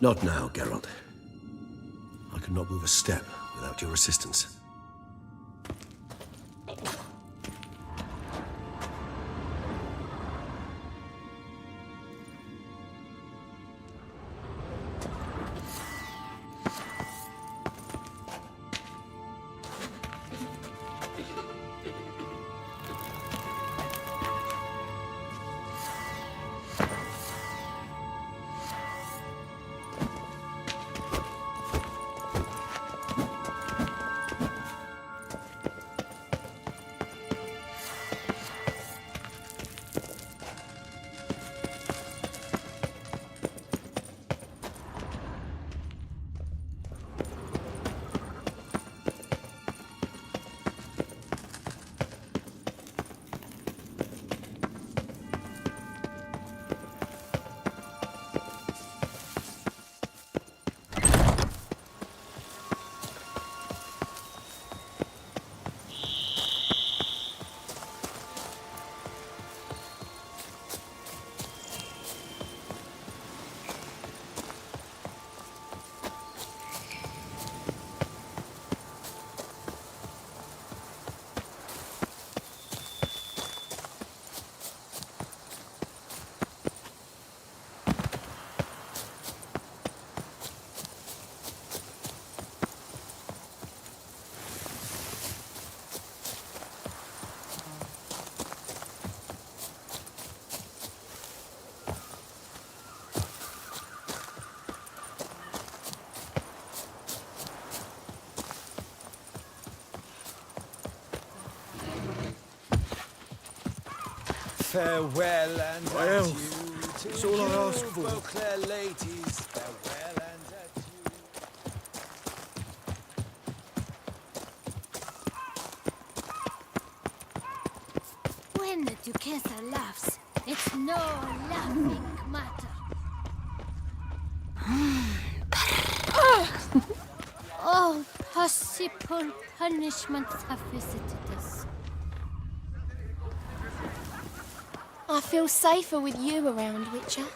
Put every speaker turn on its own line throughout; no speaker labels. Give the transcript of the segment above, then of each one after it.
Not now, Geralt. I could not move a step without your assistance.
Farewell and
Well,
adieu to
it's all I
you,
ask for.
Beauclair ladies. Farewell and adieu.
When the Duquesa laughs, it's no laughing matter. All possible punishments have visited us.
I feel safer with you around, Witcher.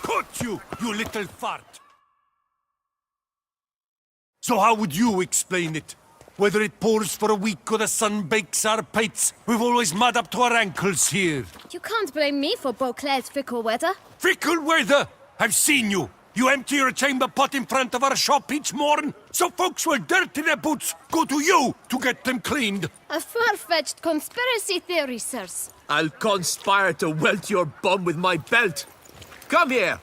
Caught you, you little fart! So how would you explain it? Whether it pours for a week or the sun bakes our pates, we've always mud up to our ankles here.
You can't blame me for Beauclair's fickle weather.
Fickle weather! I've seen you! You empty your chamber pot in front of our shop each morn, so folks will dirty their boots, go to you to get them cleaned.
A far-fetched conspiracy theory, sirs.
I'll conspire to welt your bum with my belt. Come here!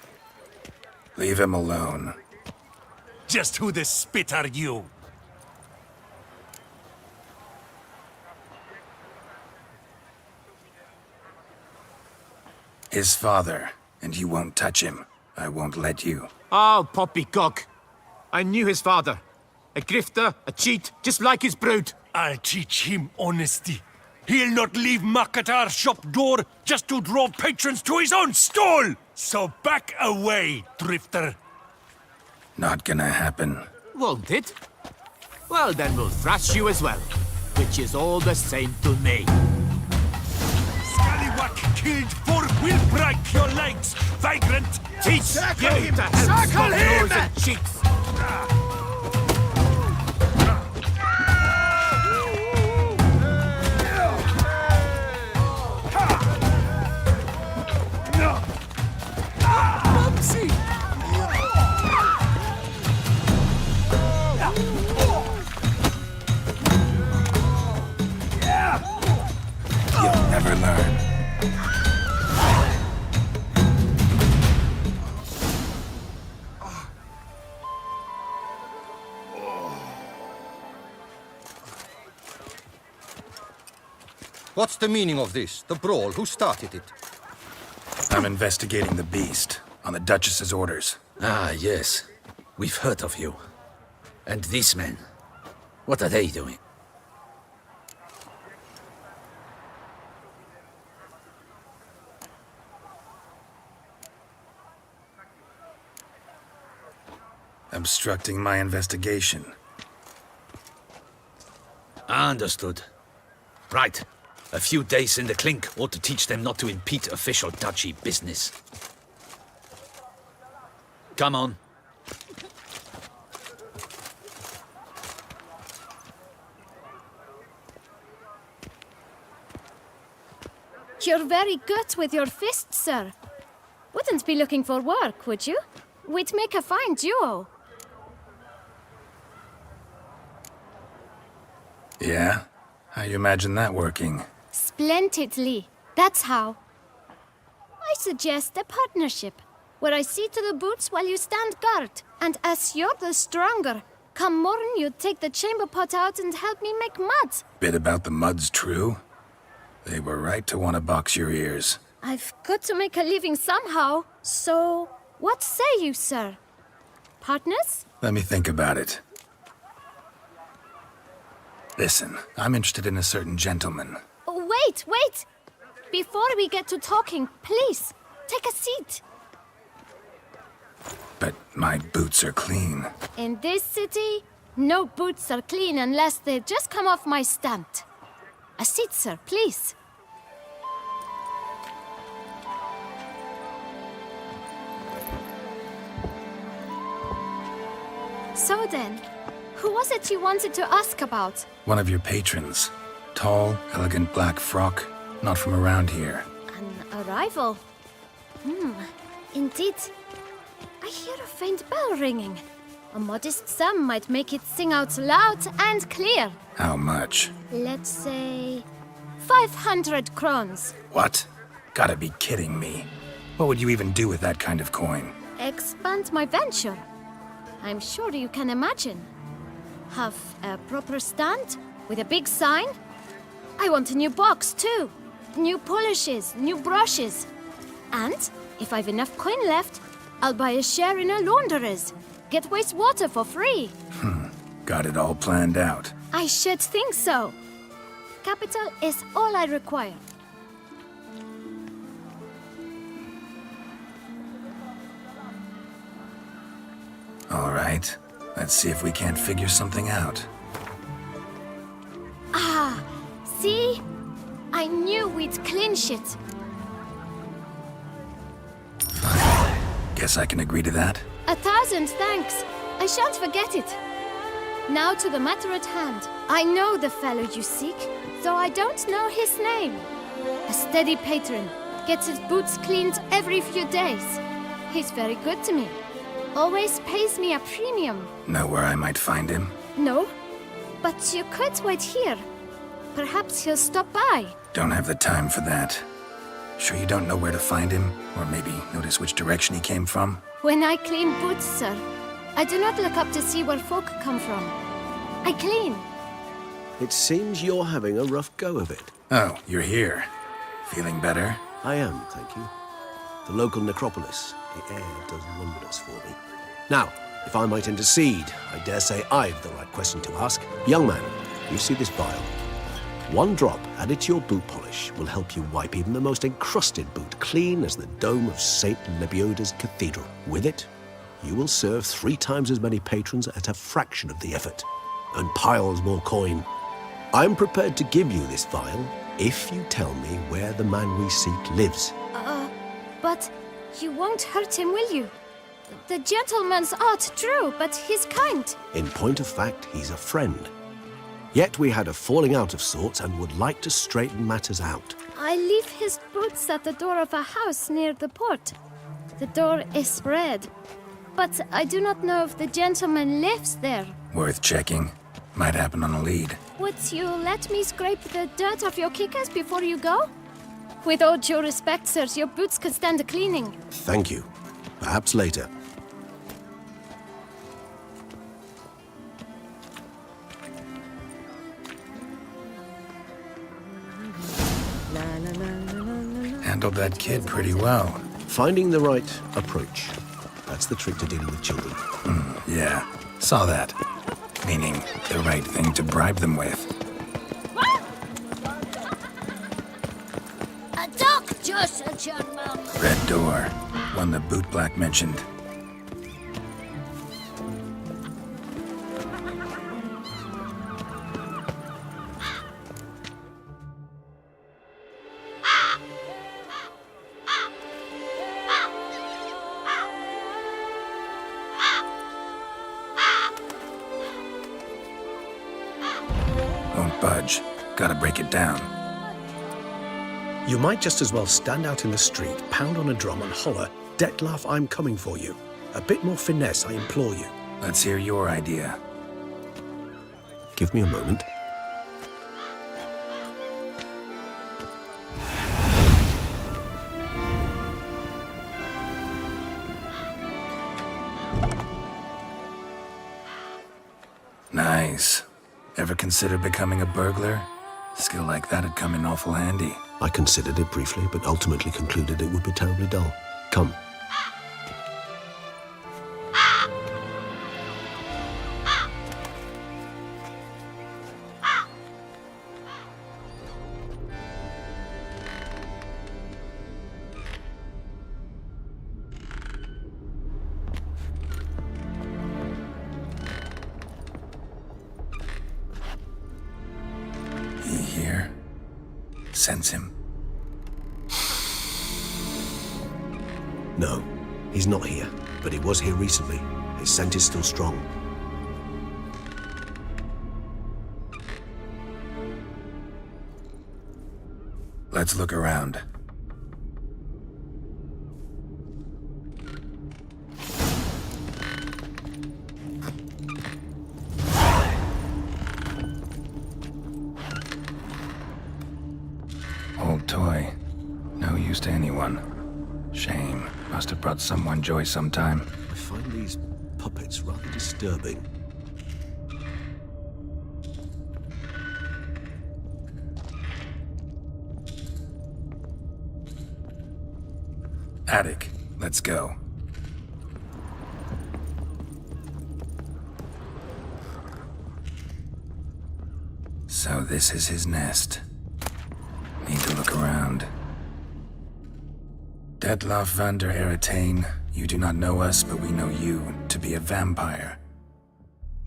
Leave him alone.
Just who the spit are you?
His father, and you won't touch him. I won't let you.
Oh, poppycock. I knew his father. A grifter, a cheat, just like his brood.
I'll teach him honesty. He'll not leave muck at our shop door just to draw patrons to his own stall! So back away, drifter.
Not gonna happen.
Won't it? Well, then we'll thrash you as well. Which is all the same to me.
Scallywag killed for will break your legs, vagrant!
Teach you to help spot nose and cheeks!
You'll never learn.
What's the meaning of this? The brawl? Who started it?
I'm investigating the beast, on the Duchess's orders.
Ah, yes. We've heard of you. And these men, what are they doing?
A obstructing my investigation.
Understood. Right. A few days in the clink ought to teach them not to impede official duchy business. Come on.
You're very good with your fists, sir. Wouldn't be looking for work, would you? We'd make a fine duo.
Yeah? How you imagine that working?
Splendidly. That's how. I suggest a partnership, where I see to the boots while you stand guard. And as you're the stronger, come morn you take the chamber pot out and help me make mud.
Bit about the mud's true? They were right to want to box your ears.
I've got to make a living somehow. So, what say you, sir? Partners?
Let me think about it. Listen, I'm interested in a certain gentleman.
Oh, wait! Before we get to talking, please, take a seat.
But my boots are clean.
In this city, no boots are clean unless they just come off my stand. A seat, sir, please. So then, who was it you wanted to ask about?
One of your patrons. Tall, elegant black frock. Not from around here.
An arrival? Indeed. I hear a faint bell ringing. A modest sum might make it sing out loud and clear.
How much?
Let's say 500 crowns.
What? Gotta be kidding me. What would you even do with that kind of coin?
Expand my venture. I'm sure you can imagine. Have a proper stand with a big sign. I want a new box too. New polishes, new brushes. And if I've enough coin left, I'll buy a share in a launderer's. Get wastewater for free.
Got it all planned out.
I should think so. Capital is all I require.
All right. Let's see if we can't figure something out.
See? I knew we'd clinch it.
Guess I can agree to that.
1,000 thanks. I shan't forget it. Now to the matter at hand. I know the fellow you seek, though I don't know his name. A steady patron. Gets his boots cleaned every few days. He's very good to me. Always pays me a premium.
Know where I might find him?
No, but you could wait here. Perhaps he'll stop by.
Don't have the time for that. Sure you don't know where to find him? Or maybe notice which direction he came from?
When I clean boots, sir, I do not look up to see where folk come from. I clean.
It seems you're having a rough go of it.
Oh, you're here. Feeling better?
I am, thank you. The local necropolis. The air does wonders for me. Now, if I might intercede, I dare say I've the right question to ask. Young man, you see this vial? One drop added to your boot polish will help you wipe even the most encrusted boot clean as the dome of St. Lebioda's cathedral. With it, you will serve 3 times as many patrons at a fraction of the effort, and piles more coin. I'm prepared to give you this vial if you tell me where the man we seek lives.
But you won't hurt him, will you? The gentleman's art, true, but he's kind.
In point of fact, he's a friend. Yet we had a falling out of sorts and would like to straighten matters out.
I leave his boots at the door of a house near the port. The door is red, but I do not know if the gentleman lives there.
Worth checking. Might happen on a lead.
Would you let me scrape the dirt off your kickers before you go? With all due respect, sirs, your boots could stand a cleaning.
Thank you. Perhaps later.
Handled that kid pretty well.
Finding the right approach. That's the trick to dealing with children.
Yeah, saw that. Meaning, the right thing to bribe them with.
A doctor, said your mum.
Red door. One the boot black mentioned. budge. Gotta break it down.
You might just as well stand out in the street, pound on a drum and holler, "Dettlaff, I'm coming for you." A bit more finesse, I implore you.
Let's hear your idea.
Give me a moment.
Nice. Ever consider becoming a burglar? Skill like that'd come in awful handy.
I considered it briefly, but ultimately concluded it would be terribly dull. Come.
He here? Sense him.
No, he's not here, but he was here recently. His scent is still strong.
Let's look around. Old toy. No use to anyone. Shame. Must have brought someone joy sometime.
I find these puppets rather disturbing.
Attic. Let's go. So this is his nest. Need to look around. Dettlaff van der Eretane, you do not know us, but we know you to be a vampire.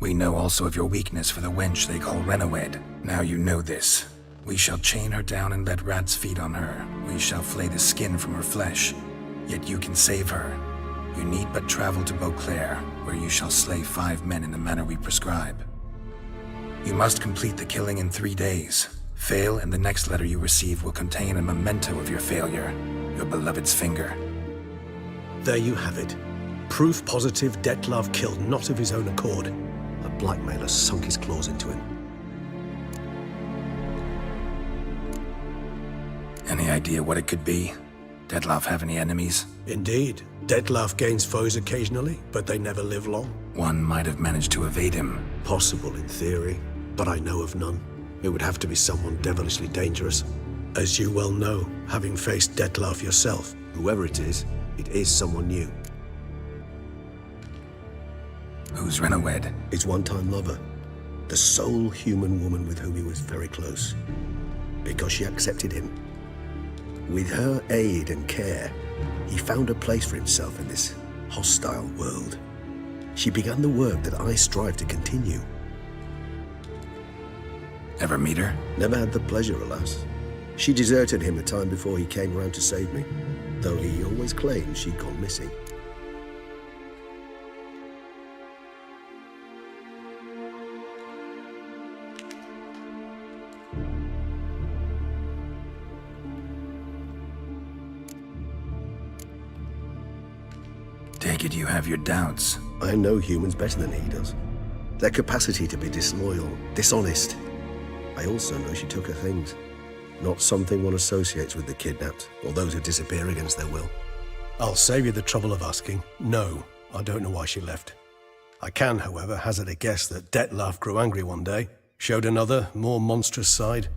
We know also of your weakness for the wench they call Renawed. Now you know this. We shall chain her down and let rats feed on her. We shall flay the skin from her flesh. Yet you can save her. You need but travel to Beauclair, where you shall slay 5 men in the manner we prescribe. You must complete the killing in 3 days. Fail, and the next letter you receive will contain a memento of your failure. Your beloved's finger.
There you have it. Proof positive Dettlaff killed not of his own accord. A blackmailer sunk his claws into him.
Any idea what it could be? Dettlaff have any enemies?
Indeed. Dettlaff gains foes occasionally, but they never live long.
One might have managed to evade him.
Possible in theory, but I know of none. It would have to be someone devilishly dangerous. As you well know, having faced Dettlaff yourself, whoever it is someone new.
Who's Renawed?
His one-time lover. The sole human woman with whom he was very close. Because she accepted him. With her aid and care, he found a place for himself in this hostile world. She began the work that I strive to continue.
Ever meet her?
Never had the pleasure, alas. She deserted him a time before he came around to save me, though he always claimed she'd gone missing.
Take it you have your doubts.
I know humans better than he does. Their capacity to be disloyal, dishonest. I also know she took her things. Not something one associates with the kidnapped, or those who disappear against their will. I'll save you the trouble of asking. No, I don't know why she left. I can, however, hazard a guess that Dettlaff grew angry one day, showed another, more monstrous side.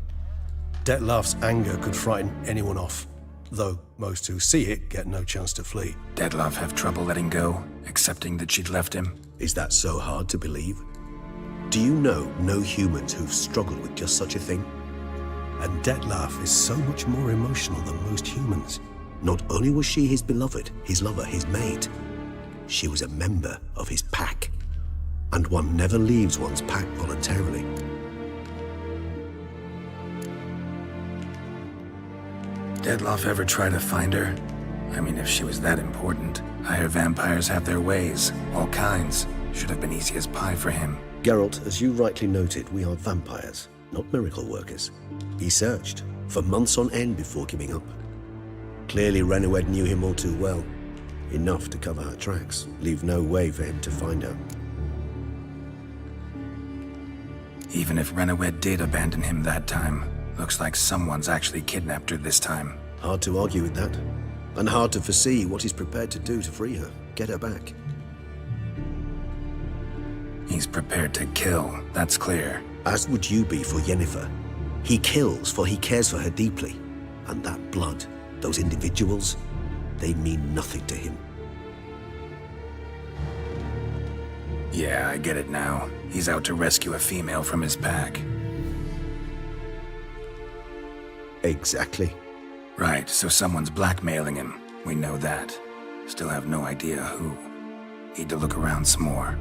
Dettlaff's anger could frighten anyone off, though most who see it get no chance to flee.
Dettlaff have trouble letting go, accepting that she'd left him.
Is that so hard to believe? Do you know no humans who've struggled with just such a thing? And Dettlaff is so much more emotional than most humans. Not only was she his beloved, his lover, his mate, she was a member of his pack. And one never leaves one's pack voluntarily.
Dettlaff ever try to find her? I mean, if she was that important. Higher vampires have their ways, all kinds. Should have been easy as pie for him.
Geralt, as you rightly noted, we are vampires. not miracle workers. He searched for months on end before giving up. Clearly, Renowed knew him all too well. Enough to cover her tracks, leave no way for him to find her.
Even if Renowed did abandon him that time, looks like someone's actually kidnapped her this time.
Hard to argue with that. And hard to foresee what he's prepared to do to free her, get her back.
He's prepared to kill, that's clear.
As would you be for Yennefer. He kills for he cares for her deeply. And that blood, those individuals, they mean nothing to him.
Yeah, I get it now. He's out to rescue a female from his pack.
Exactly.
Right, so someone's blackmailing him. We know that. Still have no idea who. Need to look around some more.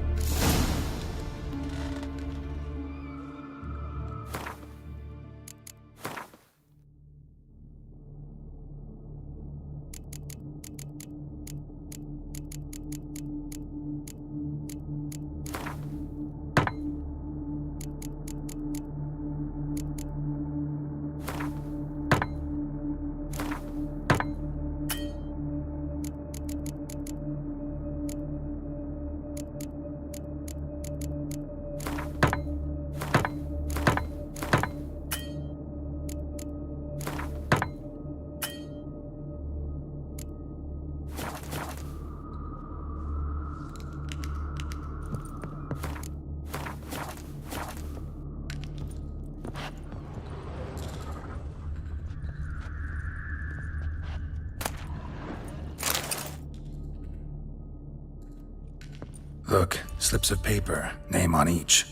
Look, slips of paper, name on each.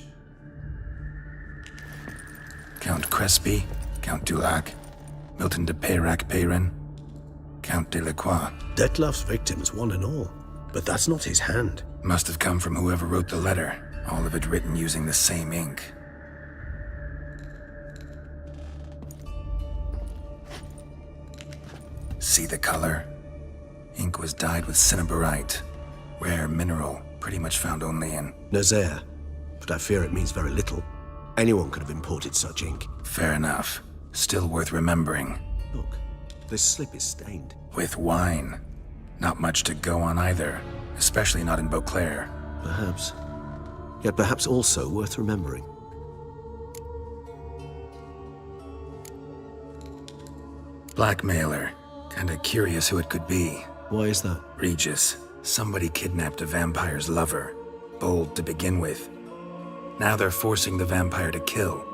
Count Crespi, Count Dulac, Milton de Peyrac-Peyrin, Count Delacroix.
Detlef's victims, one and all. But that's not his hand.
Must have come from whoever wrote the letter, all of it written using the same ink. See the color? Ink was dyed with cinnabarite, rare mineral, pretty much found only in...
Nazaire. But I fear it means very little. Anyone could have imported such ink.
Fair enough. Still worth remembering.
Look, this slip is stained.
With wine. Not much to go on either, especially not in Beauclair.
Perhaps. Yet perhaps also worth remembering.
Blackmailer. Kinda curious who it could be.
Why is that?
Regis. Somebody kidnapped a vampire's lover. Bold to begin with. Now they're forcing the vampire to kill.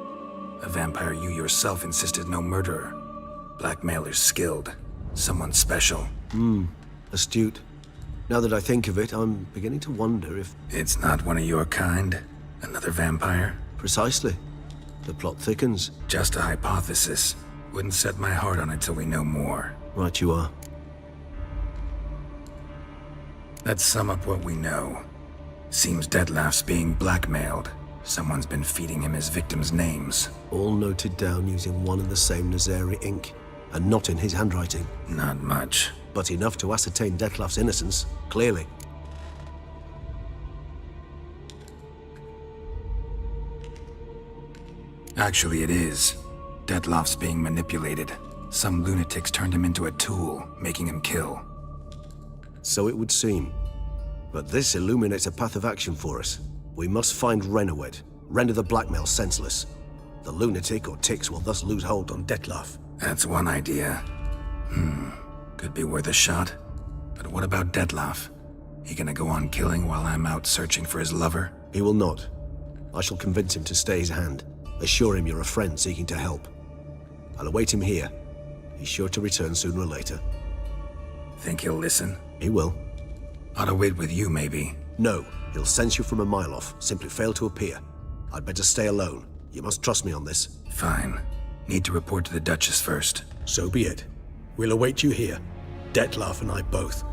A vampire you yourself insisted no murderer. Blackmailer's skilled. Someone special.
Astute. Now that I think of it, I'm beginning to wonder if...
It's not one of your kind? Another vampire?
Precisely. The plot thickens.
Just a hypothesis. Wouldn't set my heart on it till we know more.
Right you are.
Let's sum up what we know. Seems Detlef's being blackmailed. Someone's been feeding him his victims' names.
All noted down using one and the same Nazari ink. And not in his handwriting.
Not much.
But enough to ascertain Detlef's innocence, clearly.
Actually, it is. Detlef's being manipulated. Some lunatics turned him into a tool, making him kill.
So it would seem. But this illuminates a path of action for us. We must find Renowed, render the blackmail senseless. The lunatic or ticks will thus lose hold on Detlef.
That's one idea. Could be worth a shot. But what about Detlef? He gonna go on killing while I'm out searching for his lover?
He will not. I shall convince him to stay his hand. Assure him you're a friend seeking to help. I'll await him here. He's sure to return sooner or later.
Think he'll listen?
He will.
Ought to wait with you, maybe.
No, he'll sense you from a mile off. Simply fail to appear. I'd better stay alone. You must trust me on this.
Fine. Need to report to the Duchess first.
So be it. We'll await you here. Detlef and I both.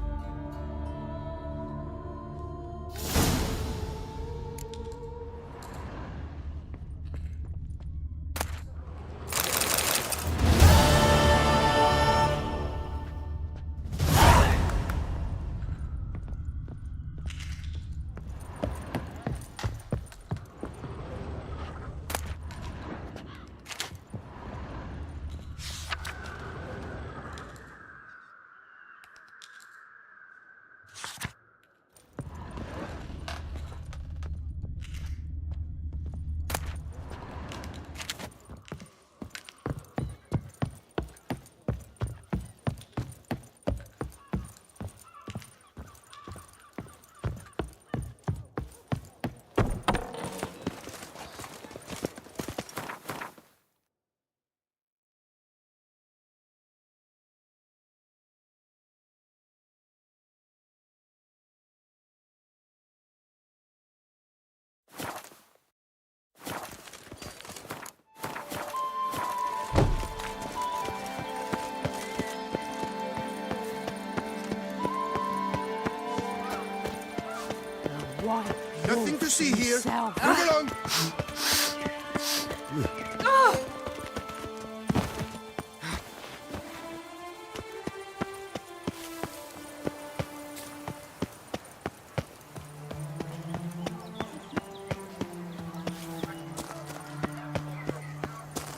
to see here. Move along.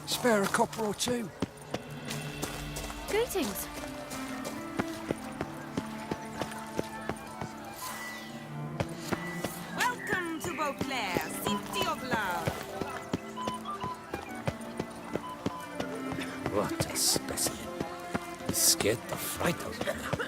Spare a copper or two.
Greetings.
Welcome to Beauclair, city of love.
What a specimen. He scared the fright out of me.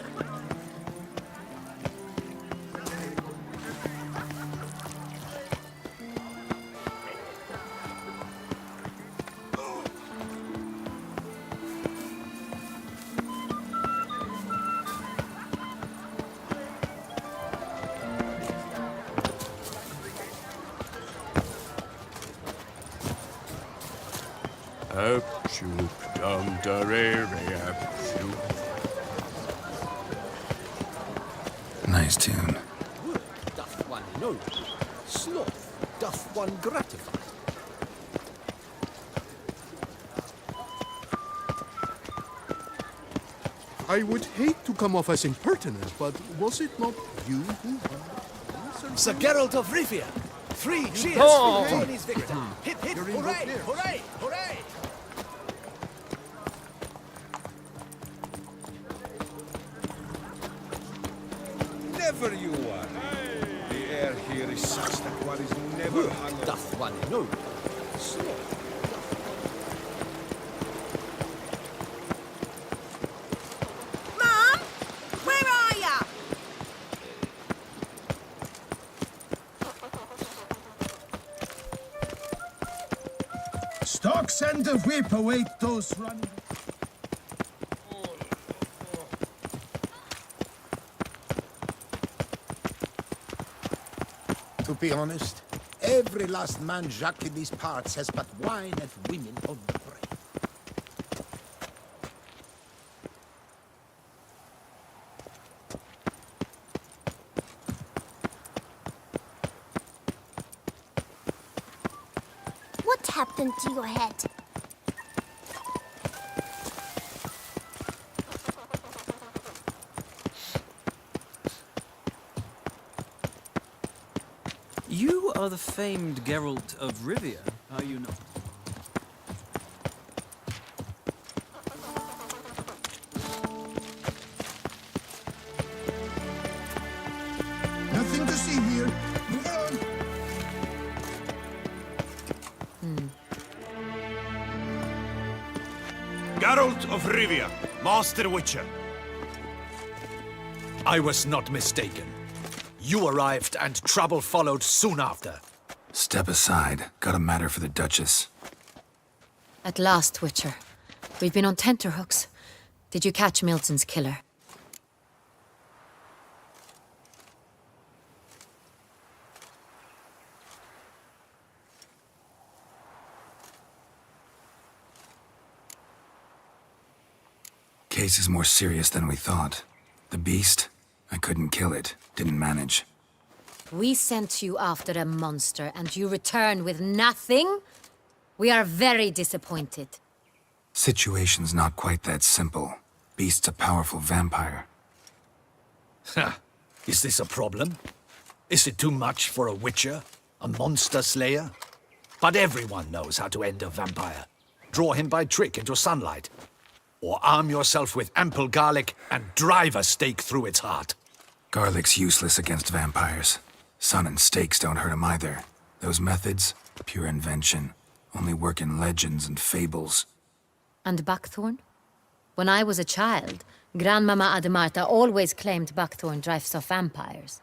Up, shoot, dum, da, re, up, shoot.
Nice tune.
Wood doth one know, sloth doth one gratify.
I would hate to come off as impertinent, but was it not you who...
Sir Geralt of Rivia, 3 cheers
Oh.
for Tony's victor. Hip, hip,
You're in
hooray,
good
hooray, hooray!
Never you are. The air here is such that one is never
Wood
hung
doth one know, sloth.
Mom, where are ya?
Stocks and the whip await those running.
To be honest, every last man Jacques in these parts has but wine and women on the brain.
What happened to your head?
You are the famed Geralt of Rivia, are you not?
Nothing to see here. Move on.
Geralt of Rivia, Master Witcher.
I was not mistaken. You arrived and trouble followed soon after.
Step aside. Got a matter for the Duchess.
At last, Witcher. We've been on tenterhooks. Did you catch Milton's killer?
Case is more serious than we thought. The beast? I couldn't kill it. Didn't manage.
We sent you after a monster, and you return with nothing? We are very disappointed.
Situation's not quite that simple. Beast's a powerful vampire.
Ha! Is this a problem? Is it too much for a Witcher? A monster slayer? But everyone knows how to end a vampire. Draw him by trick into sunlight. Or arm yourself with ample garlic and drive a stake through its heart.
Garlic's useless against vampires. Sun and stakes don't hurt him either. Those methods, pure invention. Only work in legends and fables.
And Buckthorn? When I was a child, Grandmama Ademarta always claimed Buckthorn drives off vampires.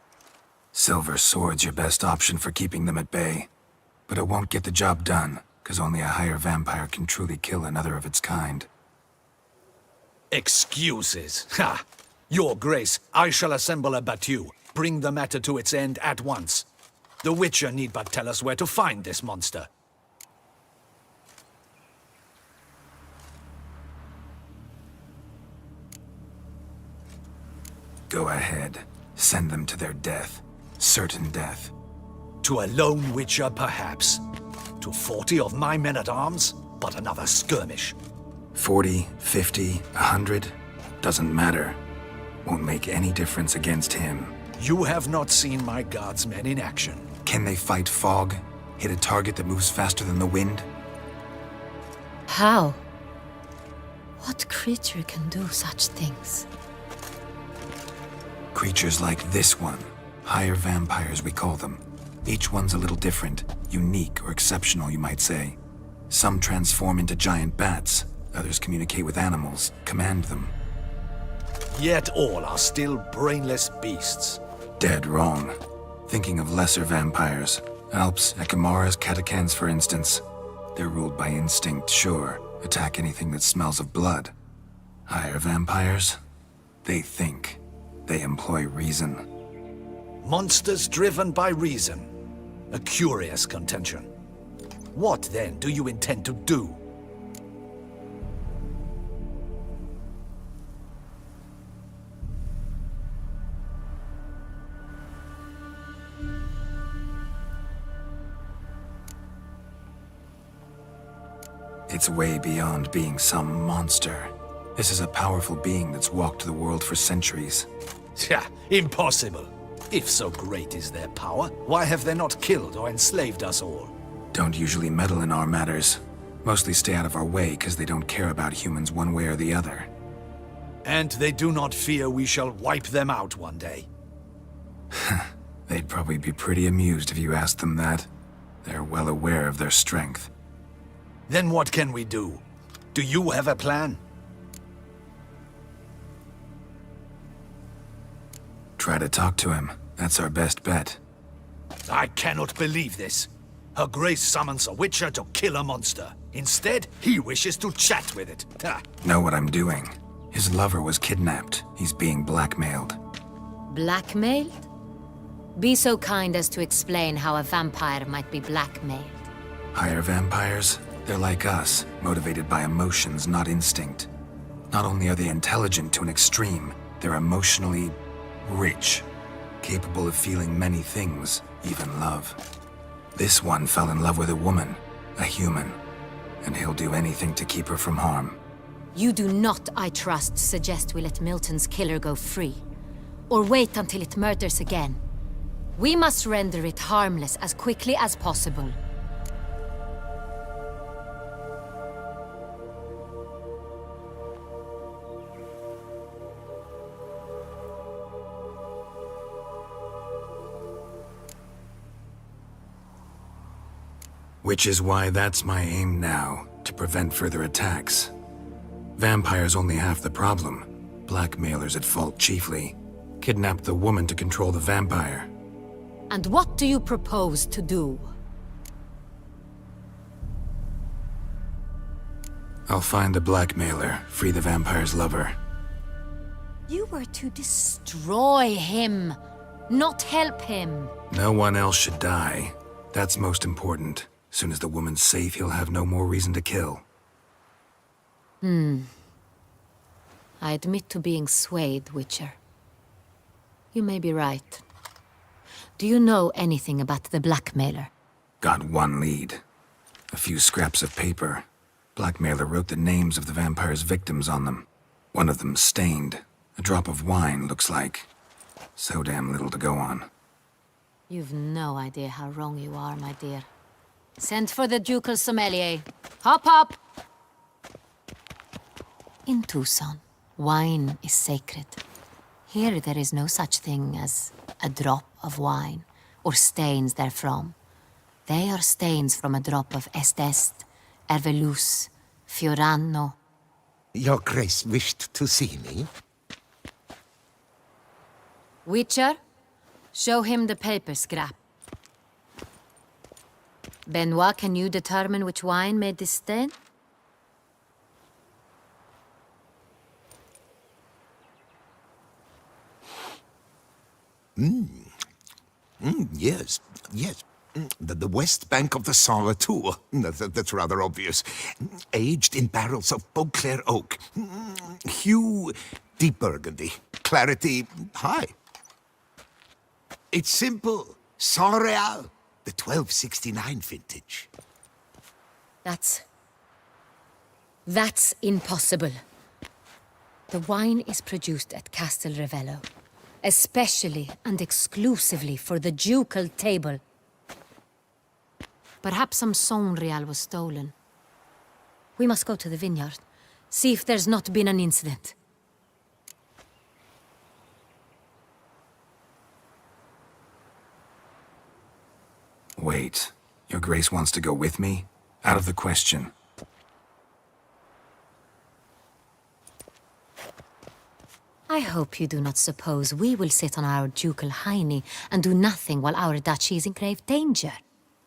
Silver sword's your best option for keeping them at bay. But it won't get the job done, because only a higher vampire can truly kill another of its kind.
Excuses. Ha! Your Grace, I shall assemble a battue. Bring the matter to its end at once. The Witcher need but tell us where to find this monster.
Go ahead. Send them to their death. Certain death.
To a lone witcher, perhaps. To 40 of my men-at-arms, but another skirmish.
40, 50, 100, doesn't matter. Won't make any difference against him.
You have not seen my guardsmen in action.
Can they fight fog? Hit a target that moves faster than the wind?
How? What creature can do such things?
Creatures like this one. Higher vampires, we call them. Each one's a little different. Unique or exceptional, you might say. Some transform into giant bats. Others communicate with animals, command them.
Yet all are still brainless beasts.
Dead wrong. Thinking of lesser vampires. Alps, Ekamaras, Catacans, for instance. They're ruled by instinct, sure. Attack anything that smells of blood. Higher vampires? They think. They employ reason.
Monsters driven by reason. A curious contention. What, then, do you intend to do?
It's way beyond being some monster. This is a powerful being that's walked the world for centuries.
Yeah, impossible. If so great is their power, why have they not killed or enslaved us all?
Don't usually meddle in our matters. Mostly stay out of our way because they don't care about humans one way or the other.
And they do not fear we shall wipe them out one day.
They'd probably be pretty amused if you asked them that. They're well aware of their strength.
Then what can we do? Do you have a plan?
Try to talk to him. That's our best bet.
I cannot believe this. Her Grace summons a witcher to kill a monster. Instead, he wishes to chat with it. Ha.
Know what I'm doing. His lover was kidnapped. He's being blackmailed.
Blackmailed? Be so kind as to explain how a vampire might be blackmailed.
Higher vampires? They're like us, motivated by emotions, not instinct. Not only are they intelligent to an extreme, they're emotionally rich, capable of feeling many things, even love. This one fell in love with a woman, a human, and he'll do anything to keep her from harm.
You do not, I trust, suggest we let Milton's killer go free, or wait until it murders again. We must render it harmless as quickly as possible.
Which is why that's my aim now, to prevent further attacks. Vampires only half the problem. Blackmailers at fault chiefly. Kidnap the woman to control the vampire.
And what do you propose to do?
I'll find the blackmailer, free the vampire's lover.
You were to destroy him, not help him.
No one else should die. That's most important. Soon as the woman's safe, he'll have no more reason to kill.
I admit to being swayed, Witcher. You may be right. Do you know anything about the blackmailer?
Got one lead. A few scraps of paper. Blackmailer wrote the names of the vampire's victims on them. One of them stained. A drop of wine, looks like. So damn little to go on.
You've no idea how wrong you are, my dear. Send for the ducal sommelier. Hop, hop! In Tucson, wine is sacred. Here there is no such thing as a drop of wine, or stains therefrom. They are stains from a drop of Estest, Ervelus, Fiorano.
Your Grace wished to see me?
Witcher, show him the paper scrap. Benoit, can you determine which wine made this stain?
Yes, yes. The west bank of the Sarre, too. That's rather obvious. Aged in barrels of Beauclair oak. Hue, deep burgundy. Clarity, high. It's simple. Saint-Réal. The 1269 vintage.
That's impossible. The wine is produced at Castel Ravello, especially and exclusively for the ducal table. Perhaps some Sonreal was stolen. We must go to the vineyard, see if there's not been an incident.
Wait, Your Grace wants to go with me? Out of the question.
I hope you do not suppose we will sit on our ducal hiney and do nothing while our duchy is in grave danger.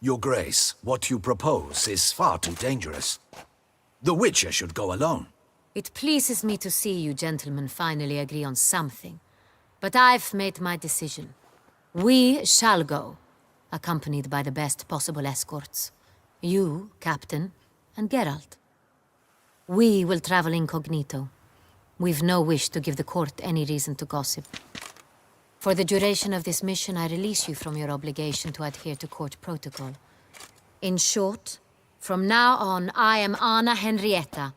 Your Grace, what you propose is far too dangerous. The Witcher should go alone.
It pleases me to see you gentlemen finally agree on something. But I've made my decision. We shall go, accompanied by the best possible escorts. You, Captain, and Geralt. We will travel incognito. We've no wish to give the court any reason to gossip. For the duration of this mission, I release you from your obligation to adhere to court protocol. In short, from now on, I am Anna Henrietta,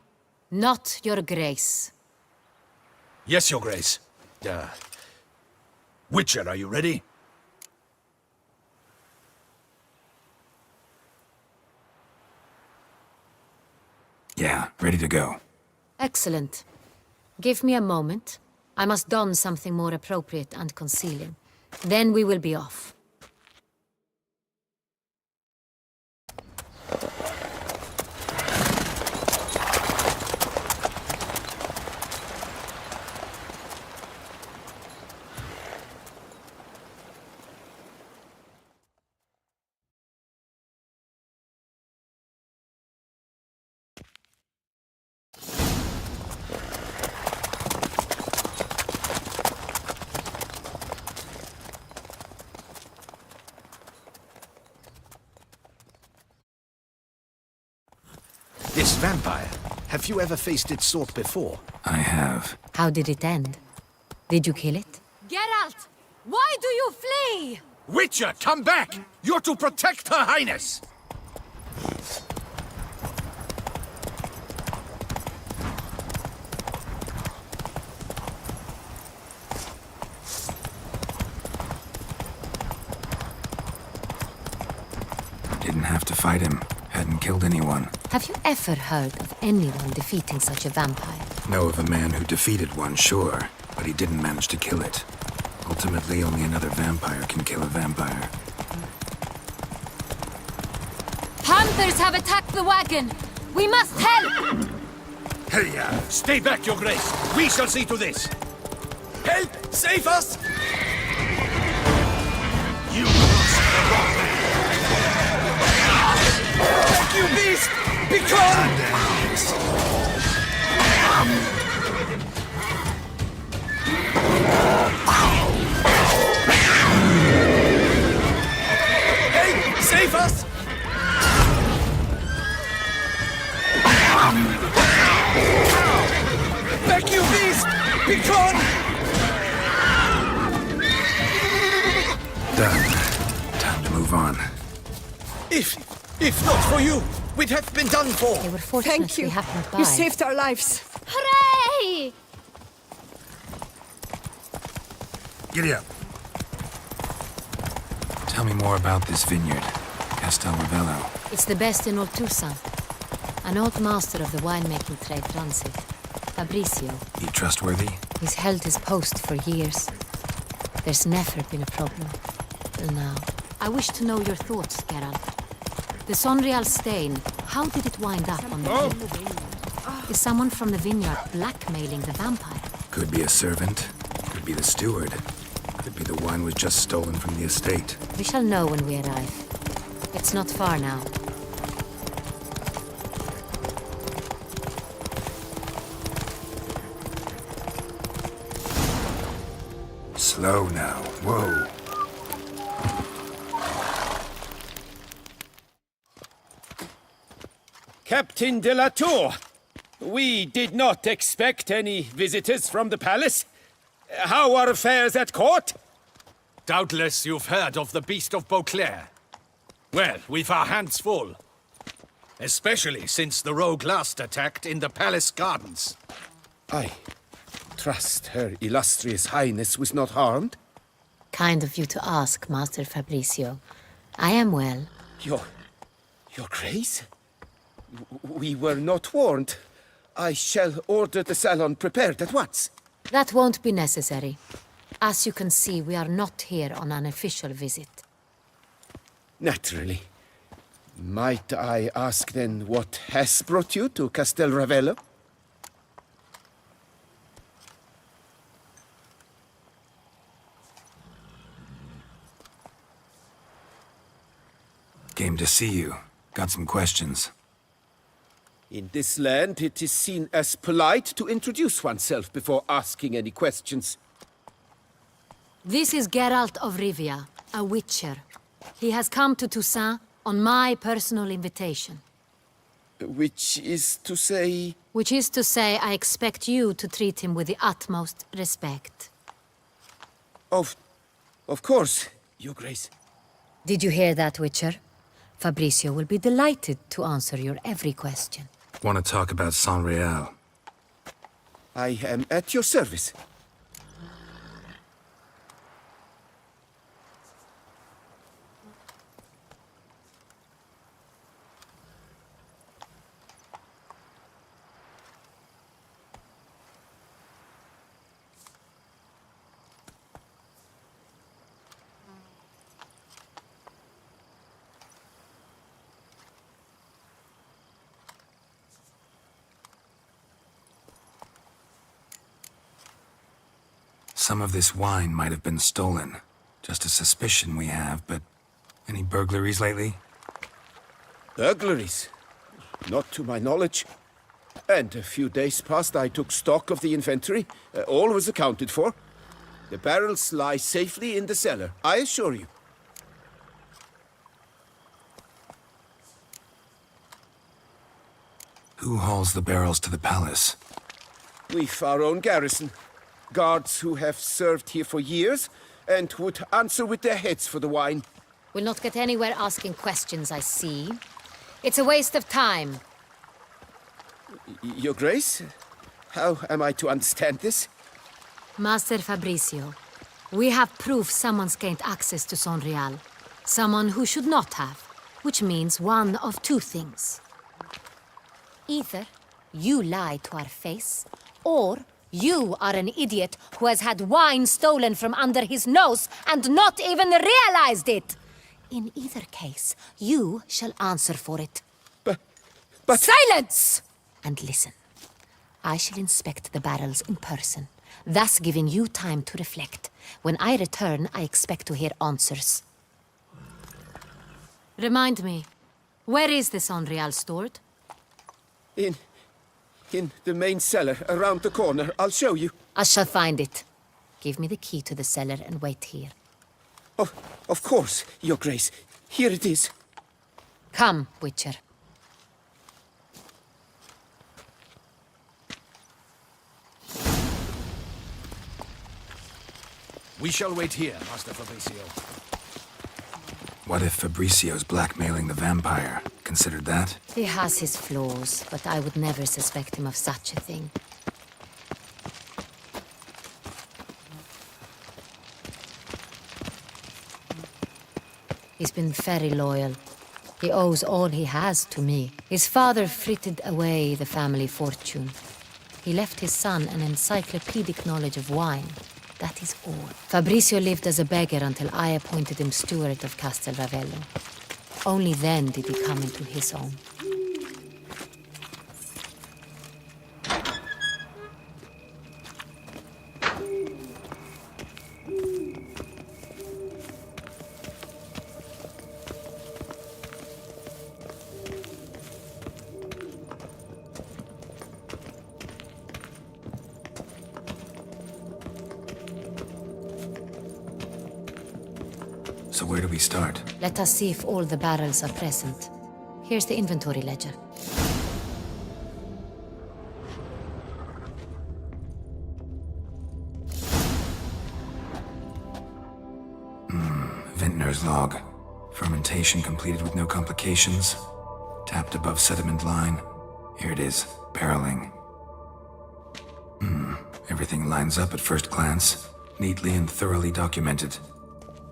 not Your Grace.
Yes, Your Grace. Witcher, are you ready?
Yeah, ready to go.
Excellent. Give me a moment. I must don something more appropriate and concealing. Then we will be off.
This vampire, have you ever faced its sort before?
I have.
How did it end? Did you kill it?
Geralt! Why do you flee?
Witcher, come back! You're to protect Her Highness!
Didn't have to fight him. Hadn't killed anyone.
Have you ever heard of anyone defeating such a vampire?
Know of a man who defeated one, sure, but he didn't manage to kill it. Ultimately, only another vampire can kill a vampire.
Hunters have attacked the wagon! We must help!
Hey, stay back, Your Grace! We shall see to this! Help! Save us! You crossed the wrong way! Thank you, beast! Be gone! Help! Save us! Back, you beast! Be gone!
Done. Time to move on.
If not for you, we'd have been done for.
They were fortunately happened by.
You saved our lives.
Hooray!
Giddy up. Tell me more about this vineyard, Castel Ravello.
It's the best in Oltusa. An old master of the winemaking trade runs it. Fabricio.
He trustworthy?
He's held his post for years. There's never been a problem. Till now. I wish to know your thoughts, Geralt. The Sonreal stain, how did it wind up on the hill? Is someone from the vineyard blackmailing the vampire?
Could be a servant. Could be the steward. Could be the wine was just stolen from the estate.
We shall know when we arrive. It's not far now.
Slow now. Whoa.
Captain de la Tour, we did not expect any visitors from the palace. How are affairs at court?
Doubtless you've heard of the Beast of Beauclair. Well, we've our hands full. Especially since the rogue last attacked in the palace gardens.
I trust Her Illustrious Highness was not harmed.
Kind of you to ask, Master Fabricio. I am well.
Your Grace? We were not warned. I shall order the salon prepared at once.
That won't be necessary. As you can see, we are not here on an official visit.
Naturally. Might I ask then what has brought you to Castel Ravello?
Came to see you. Got some questions.
In this land, it is seen as polite to introduce oneself before asking any questions.
This is Geralt of Rivia, a witcher. He has come to Toussaint on my personal invitation.
Which is to say...
Which is to say, I expect you to treat him with the utmost respect.
Of course, Your Grace.
Did you hear that, Witcher? Fabricio will be delighted to answer your every question.
Want to talk about Saint-Réal?
I am at your service.
Some of this wine might have been stolen. Just a suspicion we have, but any burglaries lately?
Burglaries? Not to my knowledge. And a few days past I took stock of the inventory. All was accounted for. The barrels lie safely in the cellar, I assure you.
Who hauls the barrels to the palace?
We've our own garrison. Guards who have served here for years and would answer with their heads for the wine.
We'll not get anywhere asking questions, I see. It's a waste of time.
Your Grace? How am I to understand this?
Master Fabricio, we have proof someone's gained access to Saint-Réal. Someone who should not have, which means one of two things. Either you lie to our face, or you are an idiot who has had wine stolen from under his nose and not even realized it. In either case, you shall answer for it.
But...
Silence! And listen. I shall inspect the barrels in person, thus giving you time to reflect. When I return, I expect to hear answers. Remind me, where is the Saint-Réal stored?
In the main cellar, around the corner. I'll show you.
I shall find it. Give me the key to the cellar and wait here.
Of course, Your Grace. Here it is.
Come, Witcher.
We shall wait here, Master Fabricio.
What if Fabricio's blackmailing the vampire? Considered that?
He has his flaws, but I would never suspect him of such a thing. He's been very loyal. He owes all he has to me. His father frittered away the family fortune. He left his son an encyclopedic knowledge of wine. That is all. Fabricio lived as a beggar until I appointed him steward of Castel Ravello. Only then did he come into his own.
So where do we start?
Let us see if all the barrels are present. Here's the inventory ledger.
Vintner's log. Fermentation completed with no complications. Tapped above sediment line. Here it is, barreling. Everything lines up at first glance, neatly and thoroughly documented.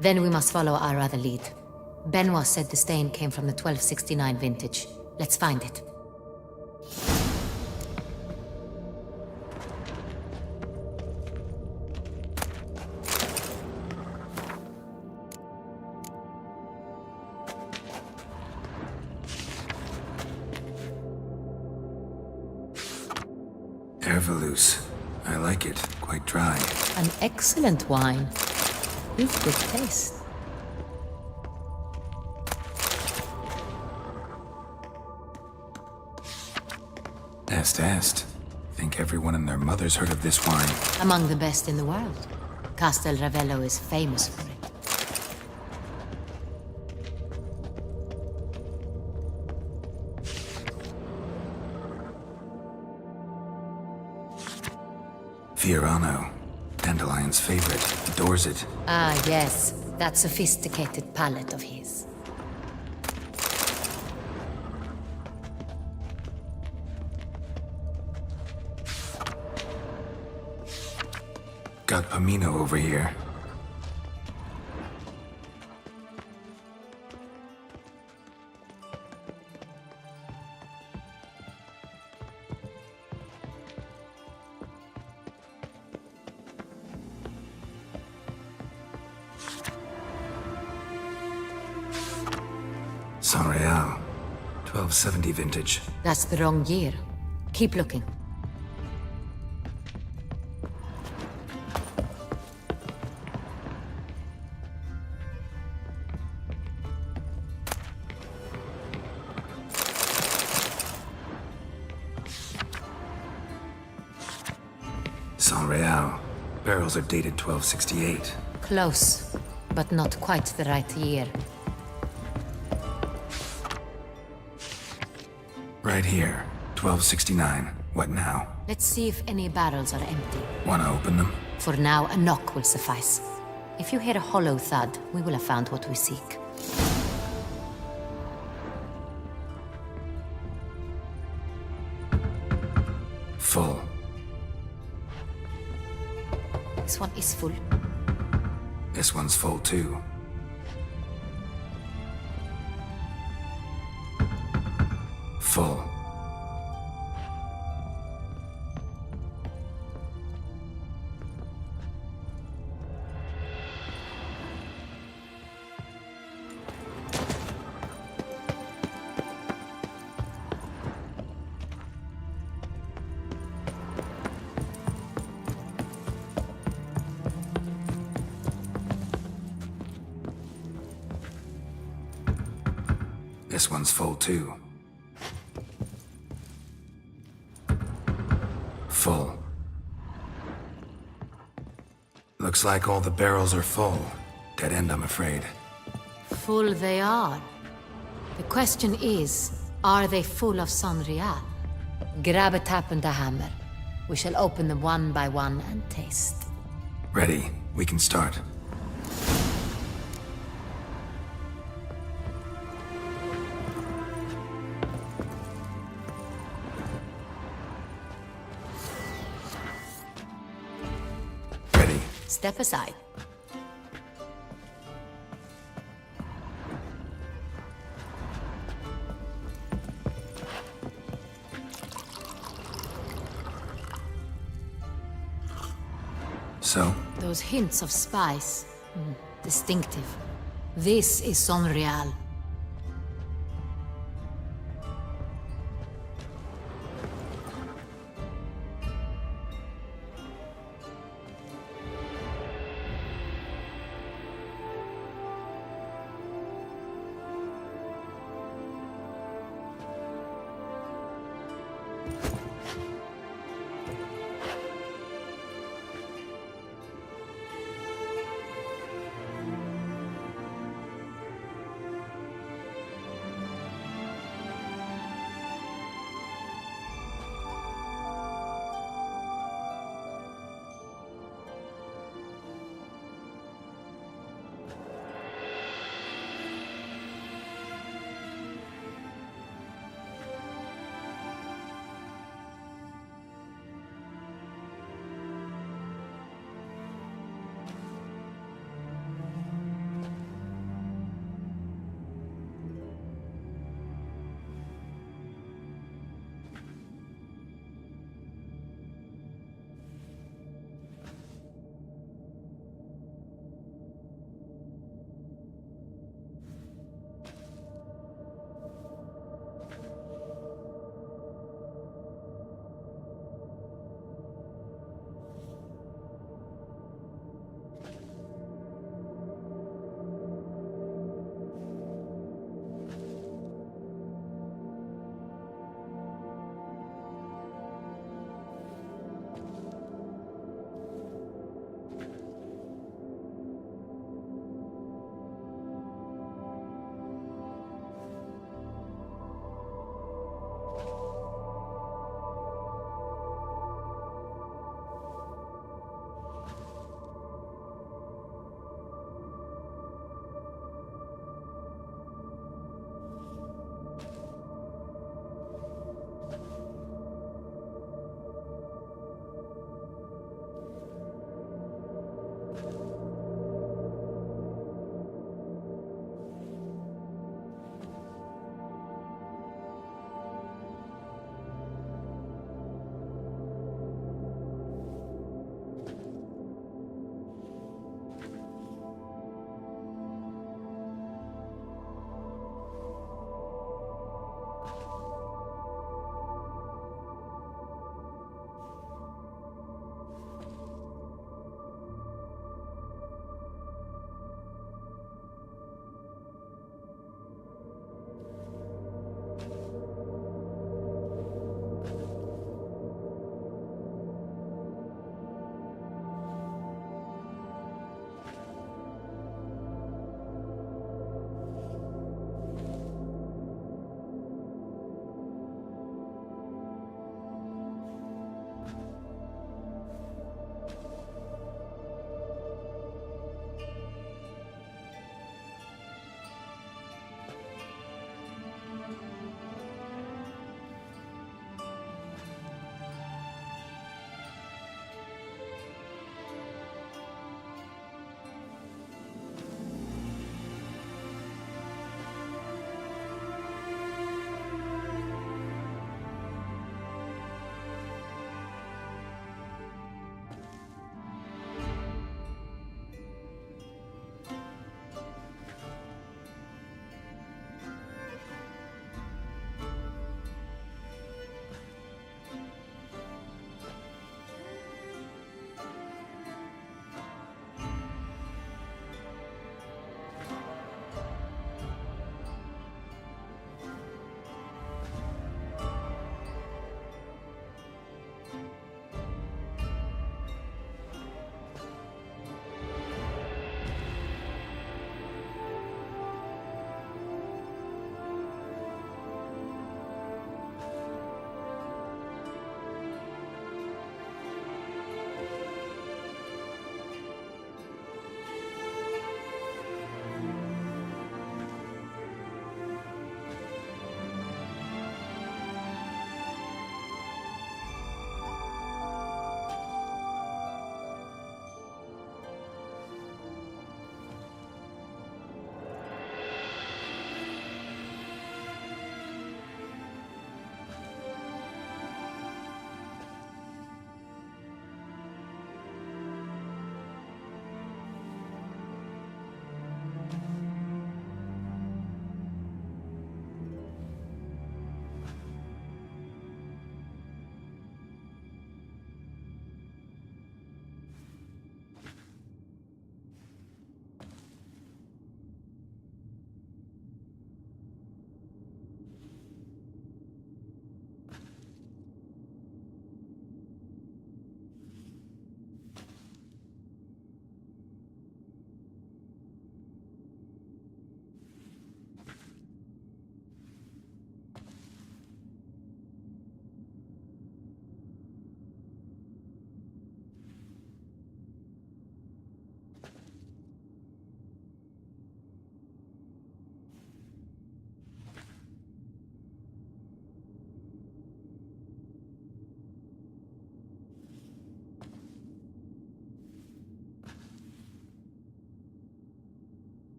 Then we must follow our other lead. Benoit said the stain came from the 1269 vintage. Let's find it.
Herveloos. I like it. Quite dry.
An excellent wine. You've good taste.
Est. Think everyone and their mother's heard of this wine.
Among the best in the world. Castel Ravello is famous for it.
Fiorano. Dandelion's favorite. Adores it.
Ah, yes. That sophisticated palate of his.
Got Pomino over here. San Real. 1270 vintage.
That's the wrong year. Keep looking.
San Real. Barrels are dated 1268.
Close, but not quite the right year.
Right here. 1269. What now?
Let's see if any barrels are empty.
Wanna open them?
For now, a knock will suffice. If you hear a hollow thud, we will have found what we seek.
Full.
This one is full.
This one's full too. Full. This one's full too. Full. Looks like all the barrels are full. Dead end, I'm afraid.
Full they are. The question is, are they full of San Real? Grab a tap and a hammer. We shall open them one by one and taste.
Ready. We can start.
Step aside.
So?
Those hints of spice. Distinctive. This is San Real.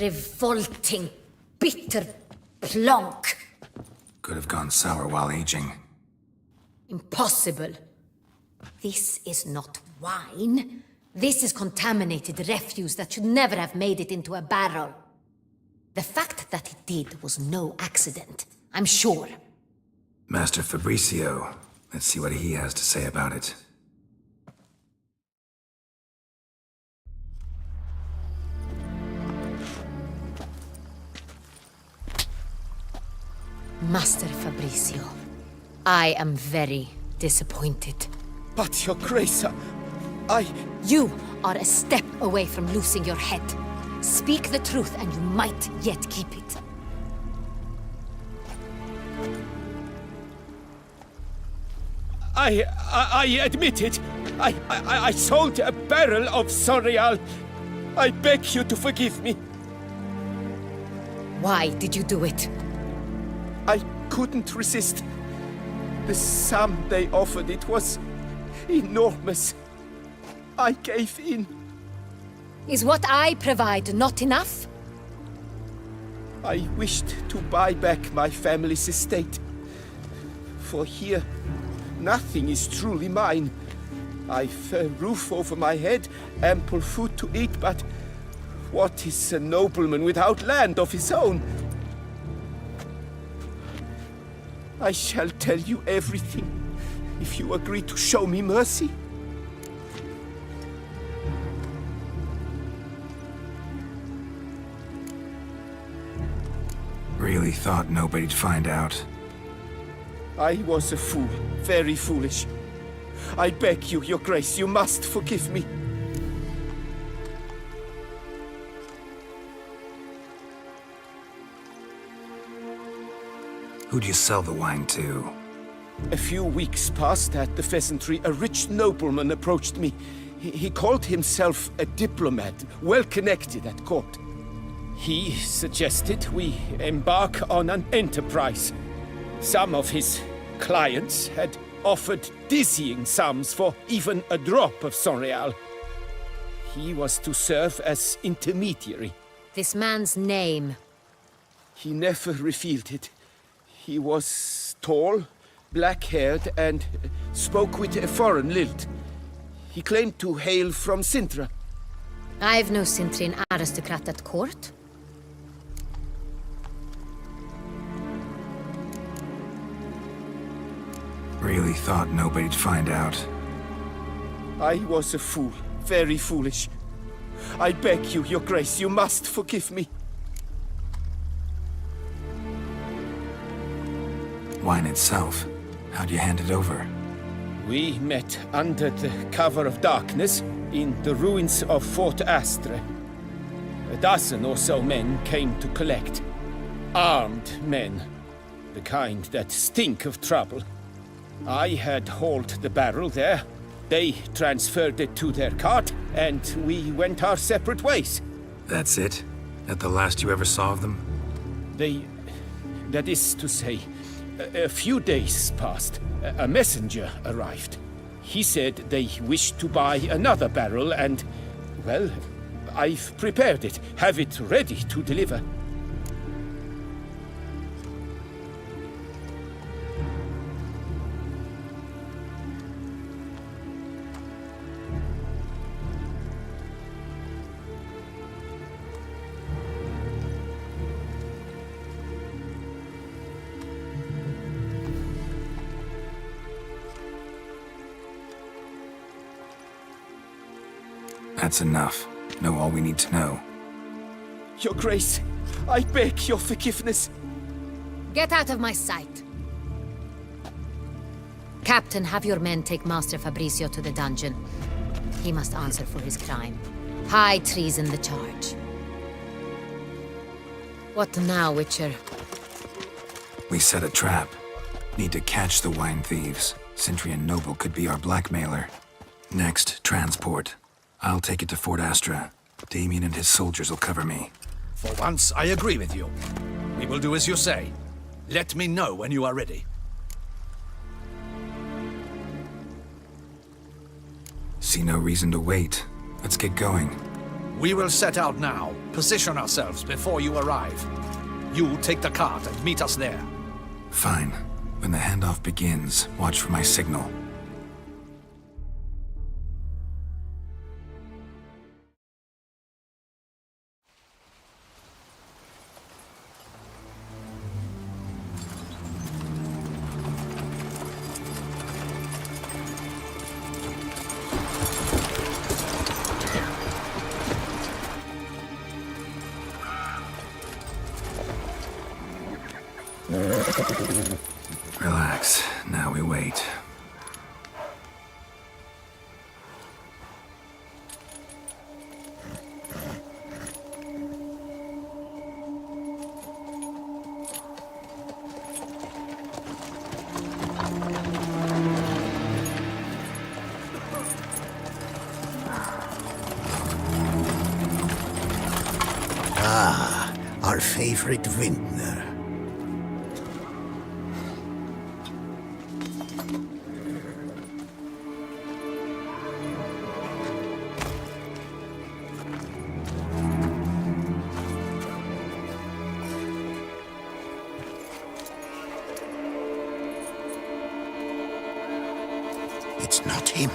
Revolting, bitter plonk.
Could have gone sour while aging.
Impossible. This is not wine. This is contaminated refuse that should never have made it into a barrel. The fact that it did was no accident, I'm sure.
Master Fabricio. Let's see what he has to say about it.
Master Fabricio, I am very disappointed.
But, Your Grace,
You are a step away from losing your head. Speak the truth and you might yet keep it.
I admit it. I sold a barrel of Sorial. I beg you to forgive me.
Why did you do it?
I couldn't resist. The sum they offered, it was enormous. I gave in.
Is what I provide not enough?
I wished to buy back my family's estate. For here, nothing is truly mine. I've a roof over my head, ample food to eat, but what is a nobleman without land of his own? I shall tell you everything, if you agree to show me mercy.
Really thought nobody'd find out.
I was a fool, very foolish. I beg you, Your Grace, you must forgive me.
Who'd you sell the wine to?
A few weeks past at the Pheasantry, a rich nobleman approached me. He called himself a diplomat, well connected at court. He suggested we embark on an enterprise. Some of his clients had offered dizzying sums for even a drop of Sorial. He was to serve as intermediary.
This man's name?
He never revealed it. He was tall, black-haired, and spoke with a foreign lilt. He claimed to hail from Sintra.
I've no Sintrian aristocrat at court.
Really thought nobody'd find out.
I was a fool, very foolish. I beg you, Your Grace, you must forgive me.
Wine itself, how'd you hand it over?
We met under the cover of darkness in the ruins of Fort Astre. A dozen or so men came to collect. Armed men, the kind that stink of trouble. I had hauled the barrel there. They transferred it to their cart, and we went our separate ways.
That's it? That the last you ever saw of them?
That is to say, a few days passed. A messenger arrived. He said they wished to buy another barrel and, well, I've prepared it, have it ready to deliver.
That's enough. Know all we need to know.
Your Grace, I beg your forgiveness.
Get out of my sight. Captain, have your men take Master Fabricio to the dungeon. He must answer for his crime. High treason the charge. What now, Witcher?
We set a trap. Need to catch the wine thieves. Sintrian Noble could be our blackmailer. Next, transport. I'll take it to Fort Astra. Damien and his soldiers will cover me.
For once, I agree with you. We will do as you say. Let me know when you are ready.
See no reason to wait. Let's get going.
We will set out now. Position ourselves before you arrive. You take the cart and meet us there.
Fine. When the handoff begins, watch for my signal. Relax. Now we wait.
Ah, our favorite vintner. It's not him.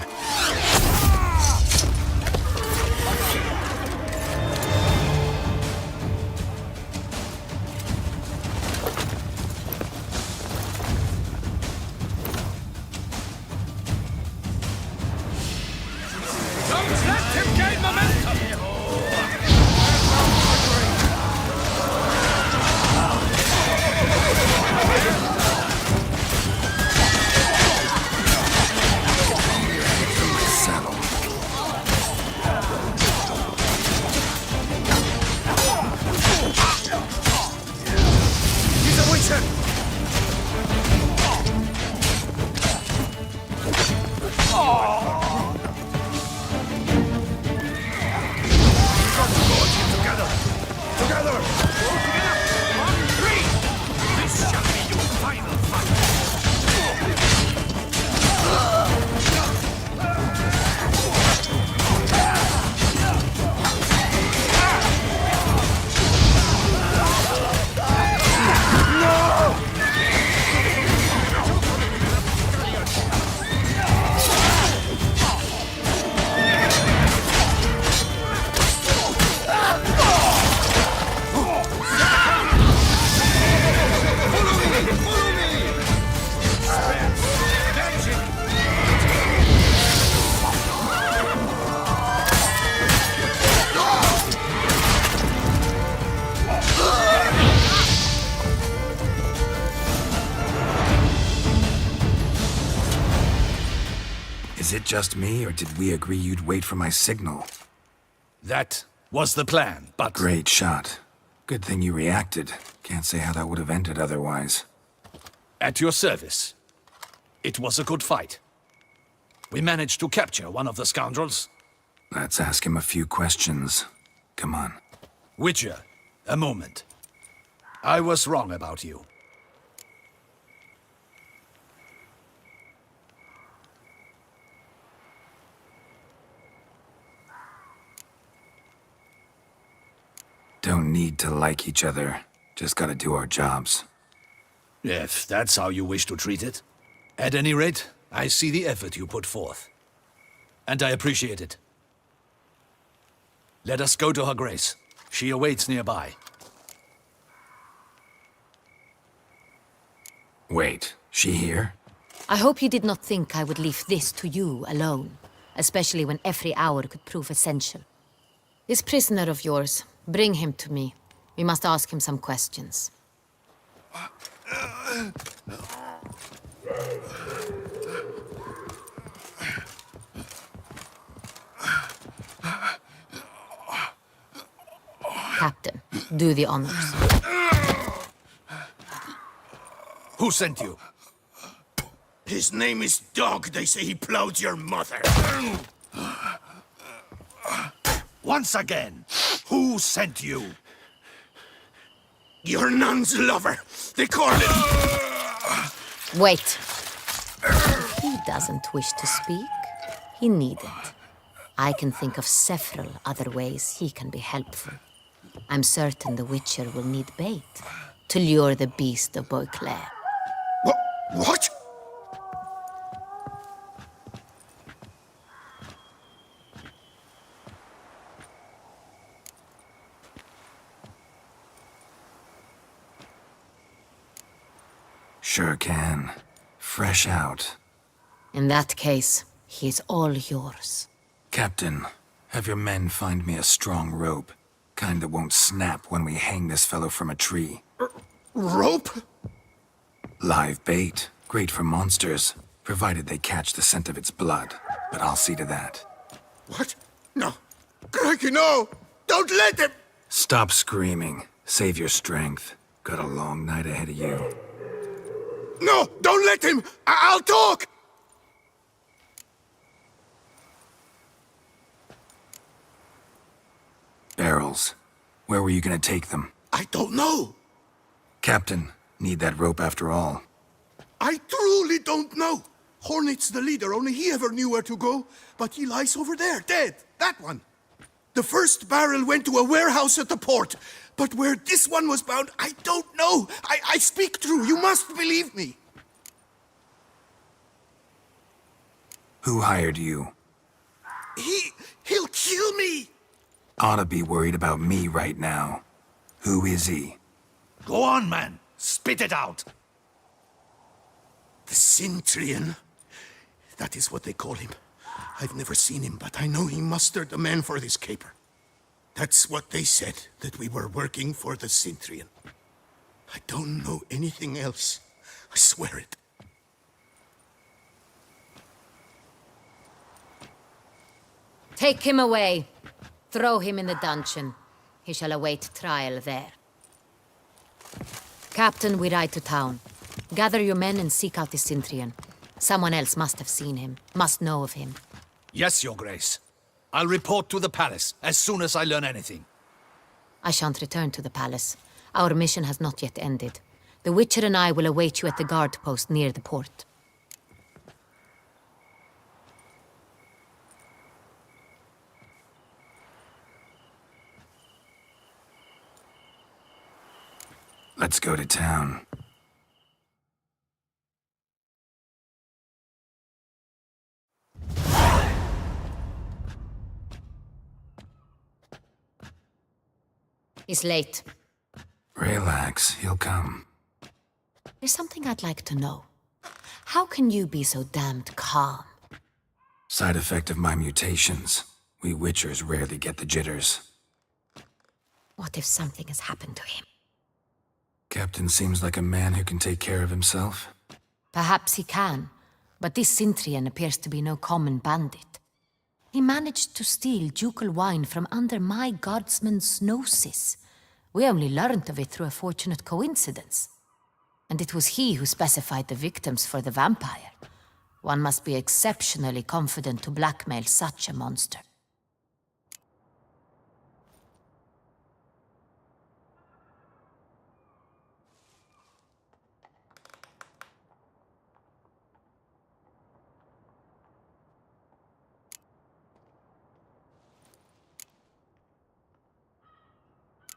Don't let him gain momentum!
He's a witcher!
Together! Together! On three! This shall be your final fight!
Is it just me, or did we agree you'd wait for my signal?
That was the plan, but...
Great shot. Good thing you reacted. Can't say how that would have ended otherwise.
At your service. It was a good fight. We managed to capture one of the scoundrels.
Let's ask him a few questions. Come on.
Witcher, a moment. I was wrong about you.
Don't need to like each other. Just gotta do our jobs.
If that's how you wish to treat it. At any rate, I see the effort you put forth. And I appreciate it. Let us go to her grace. She awaits nearby.
Wait, she here?
I hope you did not think I would leave this to you alone, especially when every hour could prove essential. This prisoner of yours, bring him to me. We must ask him some questions. Captain, do the honors.
Who sent you?
His name is Dog. They say he plowed your mother.
Once again, who sent you?
Your nun's lover. They call him...
Wait. If he doesn't wish to speak, he needn't. I can think of several other ways he can be helpful. I'm certain the Witcher will need bait to lure the beast of Beauclair.
What?
Sure can. Fresh out.
In that case, he's all yours.
Captain, have your men find me a strong rope. Kind that won't snap when we hang this fellow from a tree.
Rope?
Live bait. Great for monsters, provided they catch the scent of its blood. But I'll see to that.
What? No. Crikey, no! Don't let him!
Stop screaming. Save your strength. Got a long night ahead of you.
No! Don't let him! I'll talk!
Barrels. Where were you gonna take them?
I don't know.
Captain, need that rope after all.
I truly don't know. Hornet's the leader, only he ever knew where to go. But he lies over there, dead. That one. The first barrel went to a warehouse at the port. But where this one was bound, I don't know. I speak true. You must believe me.
Who hired you?
He'll kill me.
Ought to be worried about me right now. Who is he?
Go on, man. Spit it out.
The Cintrian. That is what they call him. I've never seen him, but I know he mustered the men for this caper. That's what they said, that we were working for the Cintrian. I don't know anything else. I swear it.
Take him away. Throw him in the dungeon. He shall await trial there. Captain, we ride to town. Gather your men and seek out the Cintrian. Someone else must have seen him, must know of him.
Yes, Your Grace. I'll report to the palace as soon as I learn anything.
I shan't return to the palace. Our mission has not yet ended. The Witcher and I will await you at the guard post near the port.
Let's go to town.
He's late.
Relax, he'll come.
There's something I'd like to know. How can you be so damned calm?
Side effect of my mutations. We Witchers rarely get the jitters.
What if something has happened to him?
Captain seems like a man who can take care of himself.
Perhaps he can, but this Cintrian appears to be no common bandit. He managed to steal ducal wine from under my guardsman's noses. We only learned of it through a fortunate coincidence. And it was he who specified the victims for the vampire. One must be exceptionally confident to blackmail such a monster.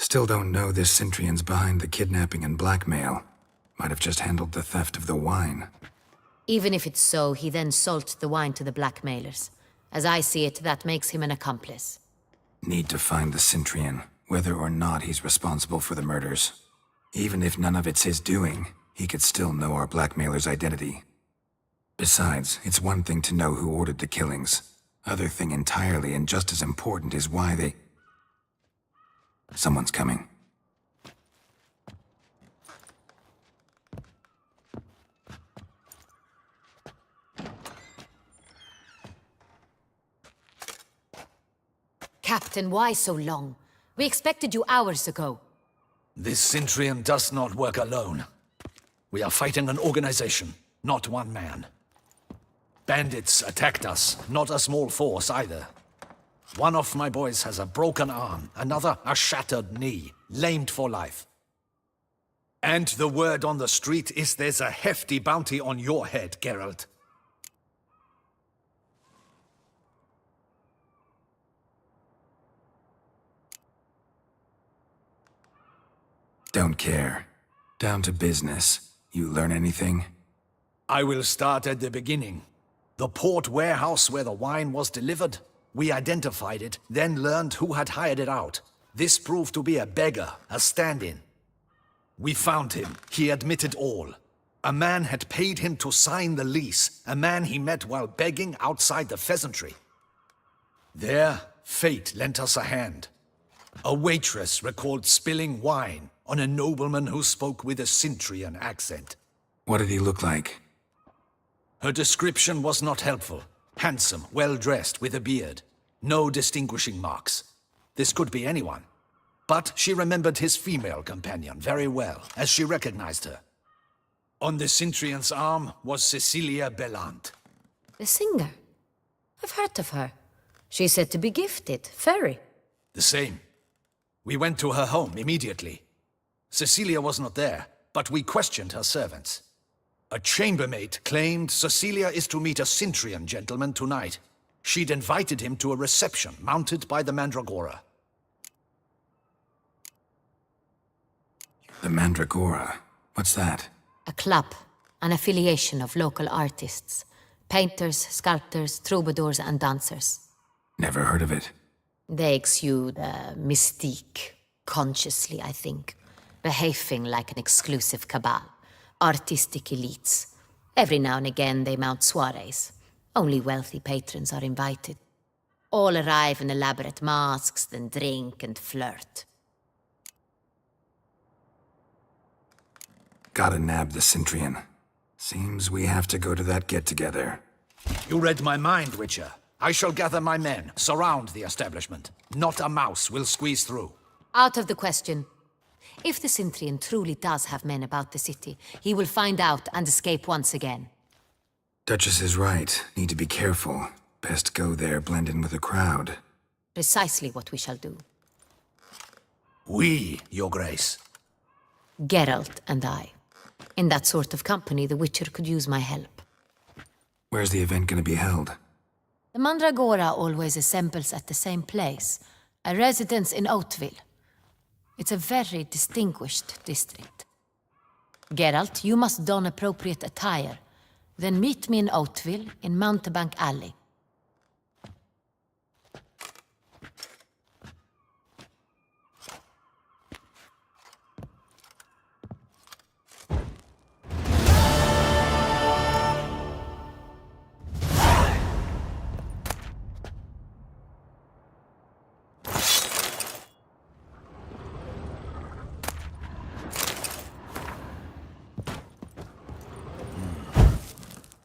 Still don't know this Cintrian's behind the kidnapping and blackmail. Might have just handled the theft of the wine.
Even if it's so, he then sold the wine to the blackmailers. As I see it, that makes him an accomplice.
Need to find the Cintrian, whether or not he's responsible for the murders. Even if none of it's his doing, he could still know our blackmailer's identity. Besides, it's one thing to know who ordered the killings. Other thing entirely, and just as important, is why they... Someone's coming.
Captain, why so long? We expected you hours ago.
This Cintrian does not work alone. We are fighting an organization, not one man. Bandits attacked us, not a small force either. One of my boys has a broken arm, another a shattered knee, lamed for life. And the word on the street is there's a hefty bounty on your head, Geralt.
Don't care. Down to business. You learn anything?
I will start at the beginning. The port warehouse where the wine was delivered. We identified it, then learned who had hired it out. This proved to be a beggar, a stand-in. We found him. He admitted all. A man had paid him to sign the lease, a man he met while begging outside the pheasantry. There, fate lent us a hand. A waitress recalled spilling wine on a nobleman who spoke with a Cintrian accent.
What did he look like?
Her description was not helpful. Handsome, well-dressed, with a beard. No distinguishing marks. This could be anyone. But she remembered his female companion very well, as she recognized her. On the Cintrian's arm was Cecilia Bellant.
The singer. I've heard of her. She's said to be gifted, fairy.
The same. We went to her home immediately. Cecilia was not there, but we questioned her servants. A chambermaid claimed Cecilia is to meet a Cintrian gentleman tonight. She'd invited him to a reception mounted by the Mandragora.
The Mandragora? What's that?
A club, an affiliation of local artists. Painters, sculptors, troubadours and dancers.
Never heard of it.
They exude a mystique, consciously, I think. Behaving like an exclusive cabal. Artistic elites. Every now and again they mount soirees. Only wealthy patrons are invited. All arrive in elaborate masks, then drink and flirt.
Gotta nab the Cintrian. Seems we have to go to that get-together.
You read my mind, Witcher. I shall gather my men, surround the establishment. Not a mouse will squeeze through.
Out of the question. If the Cintrian truly does have men about the city, he will find out and escape once again.
Duchess is right. Need to be careful. Best go there, blend in with the crowd.
Precisely what we shall do.
We, Your Grace.
Geralt and I. In that sort of company, the Witcher could use my help.
Where's the event gonna be held?
The Mandragora always assembles at the same place, a residence in Oatville. It's a very distinguished district. Geralt, you must don appropriate attire. Then meet me in Oatville, in Mountebank Alley.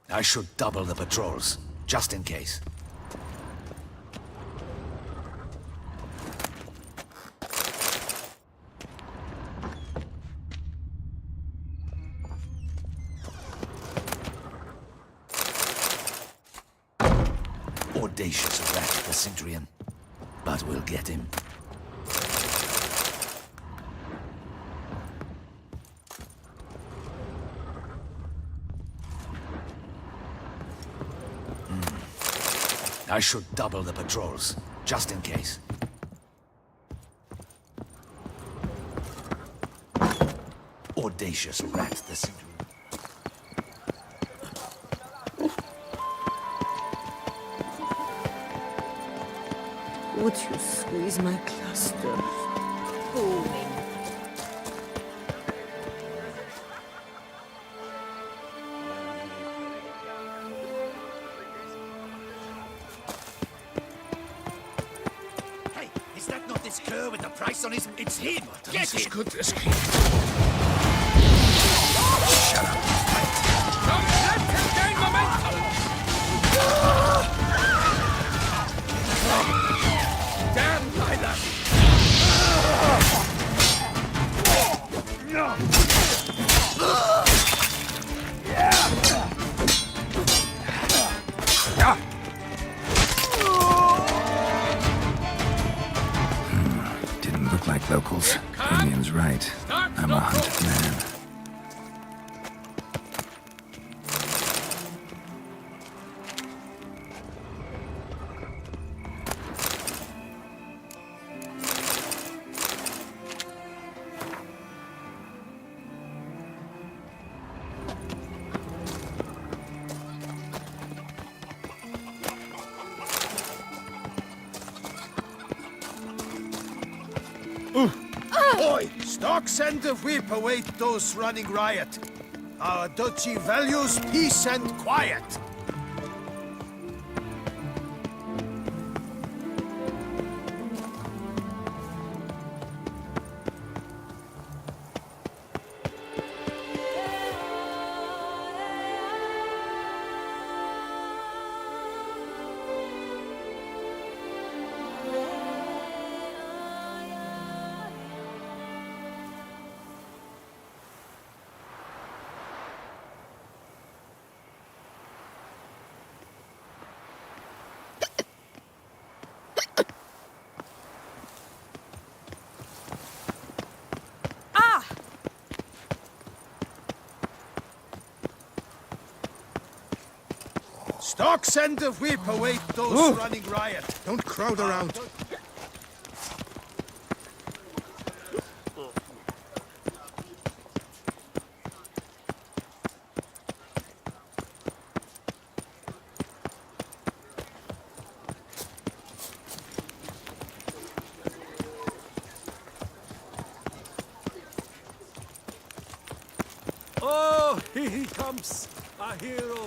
I should double the patrols, just in case. Audacious rat, the Cintrian. But we'll get him. I should double the patrols, just in case. Audacious rat, the Cintrian.
Would you squeeze my cluster?
Booming.
Hey, is that not this cur with the price on his... It's him! Get him!
Good escape.
Shut up!
Don't let him gain momentum! Damn Lila!
Didn't look like locals. Damien's right. I'm a hunted man.
Oi! Stocks and the whip await those running riot. Our duchy values peace and quiet. Stocks and the whip await those running riot.
Don't crowd around.
Oh, here he comes, a hero.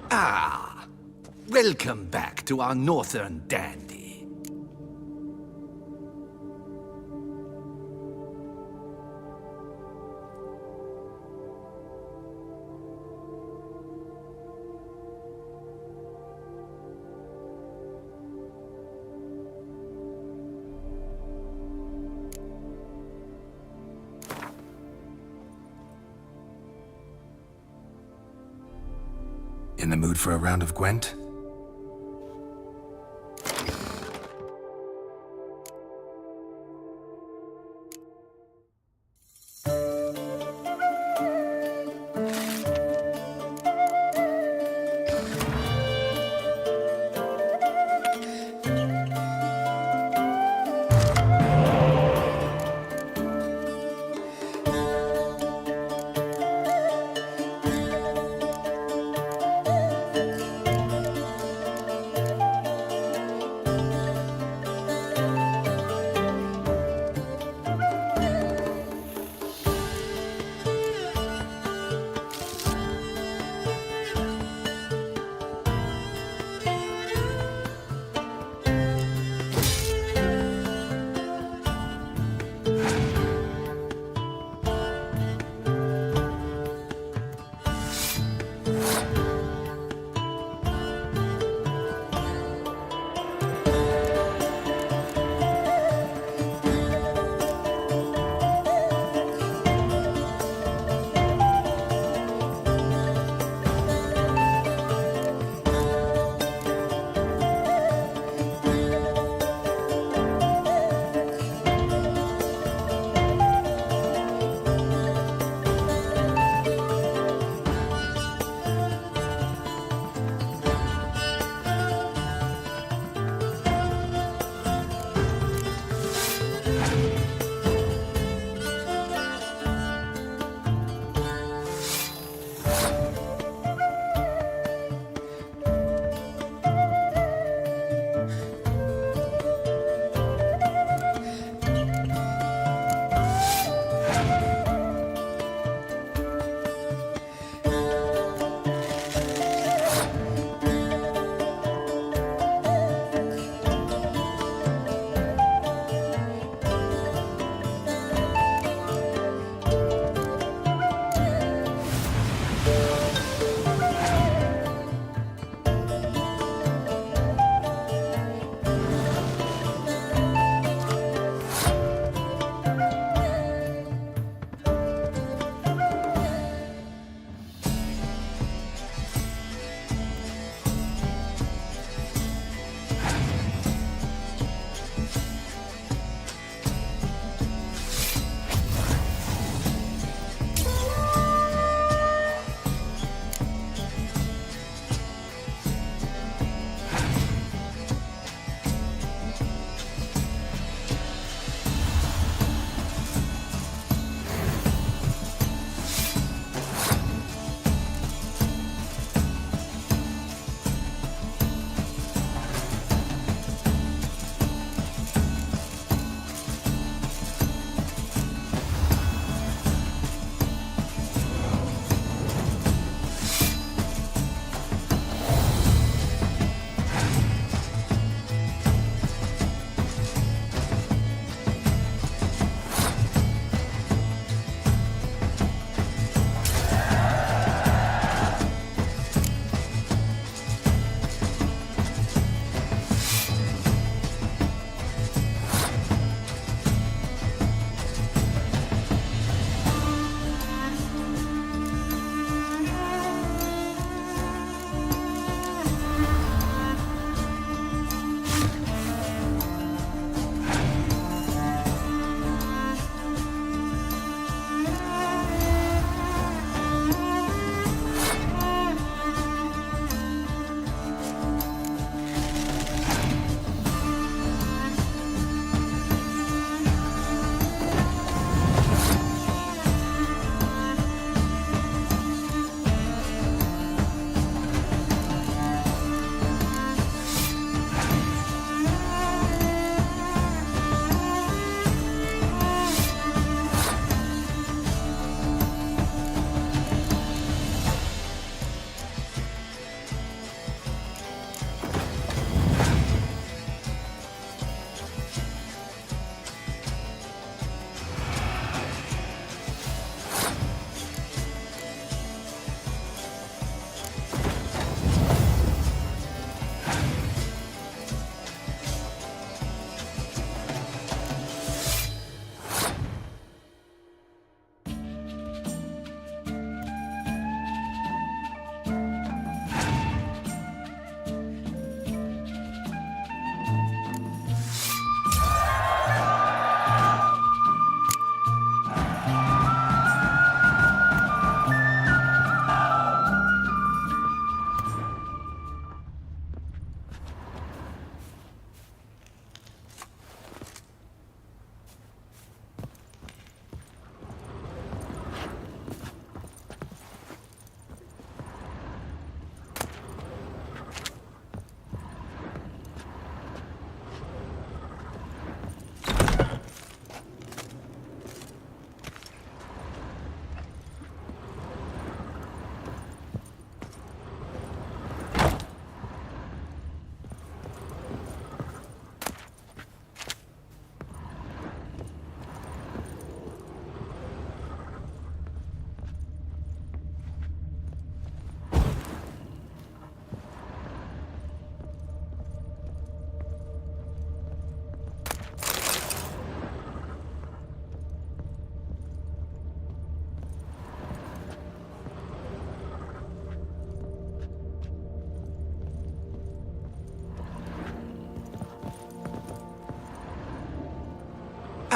Ah, welcome back to our northern dandy.
In the mood for a round of Gwent?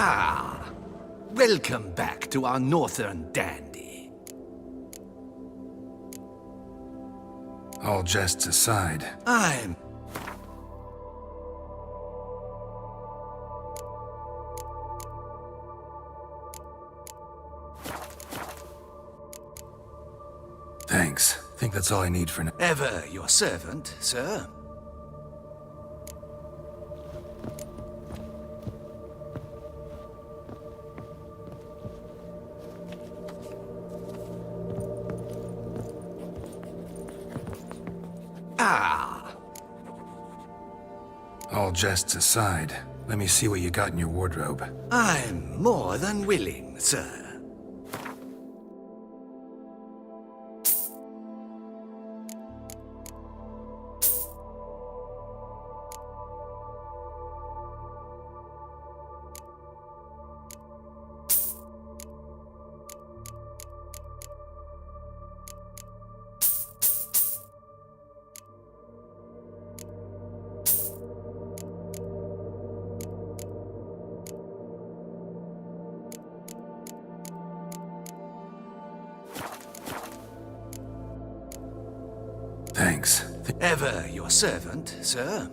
Ah, welcome back to our northern dandy.
All jests aside,
I'm...
thanks. Think that's all I need for now.
Ever your servant, sir. Ah.
All jests aside, let me see what you got in your wardrobe.
I'm more than willing, sir.
Thanks.
Ever your servant, sir.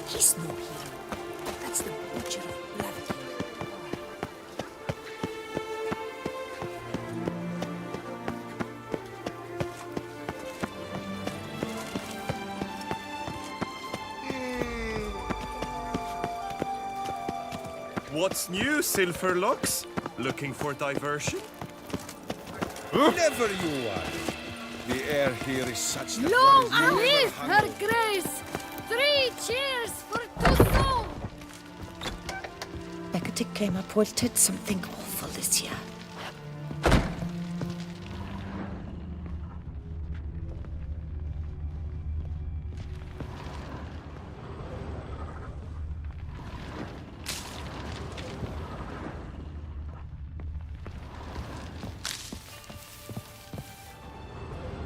He's no hero. That's the butcher of blood.
What's new, Silverlocks? Looking for diversion?
Never you are. The air here is such that
Long
one is never
live her
hungry.
grace! 3 cheers for Toussaint!
Becatic came up wilted something awful this year.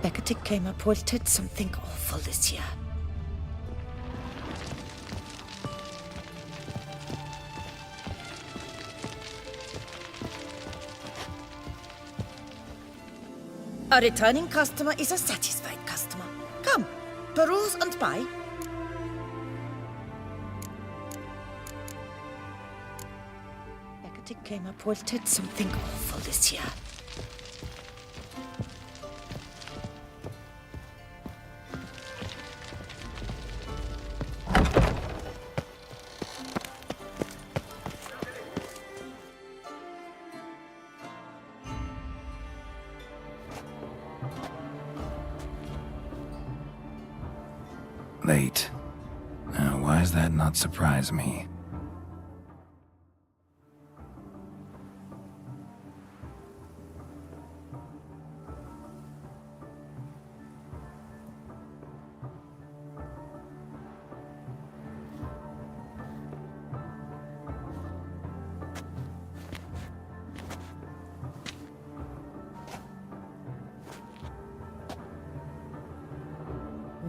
Becatic came up wilted something awful this year. A returning customer is a satisfied customer. Come, peruse and buy. Becatic came up wilted something awful this year.
Late. Now, why does that not surprise me?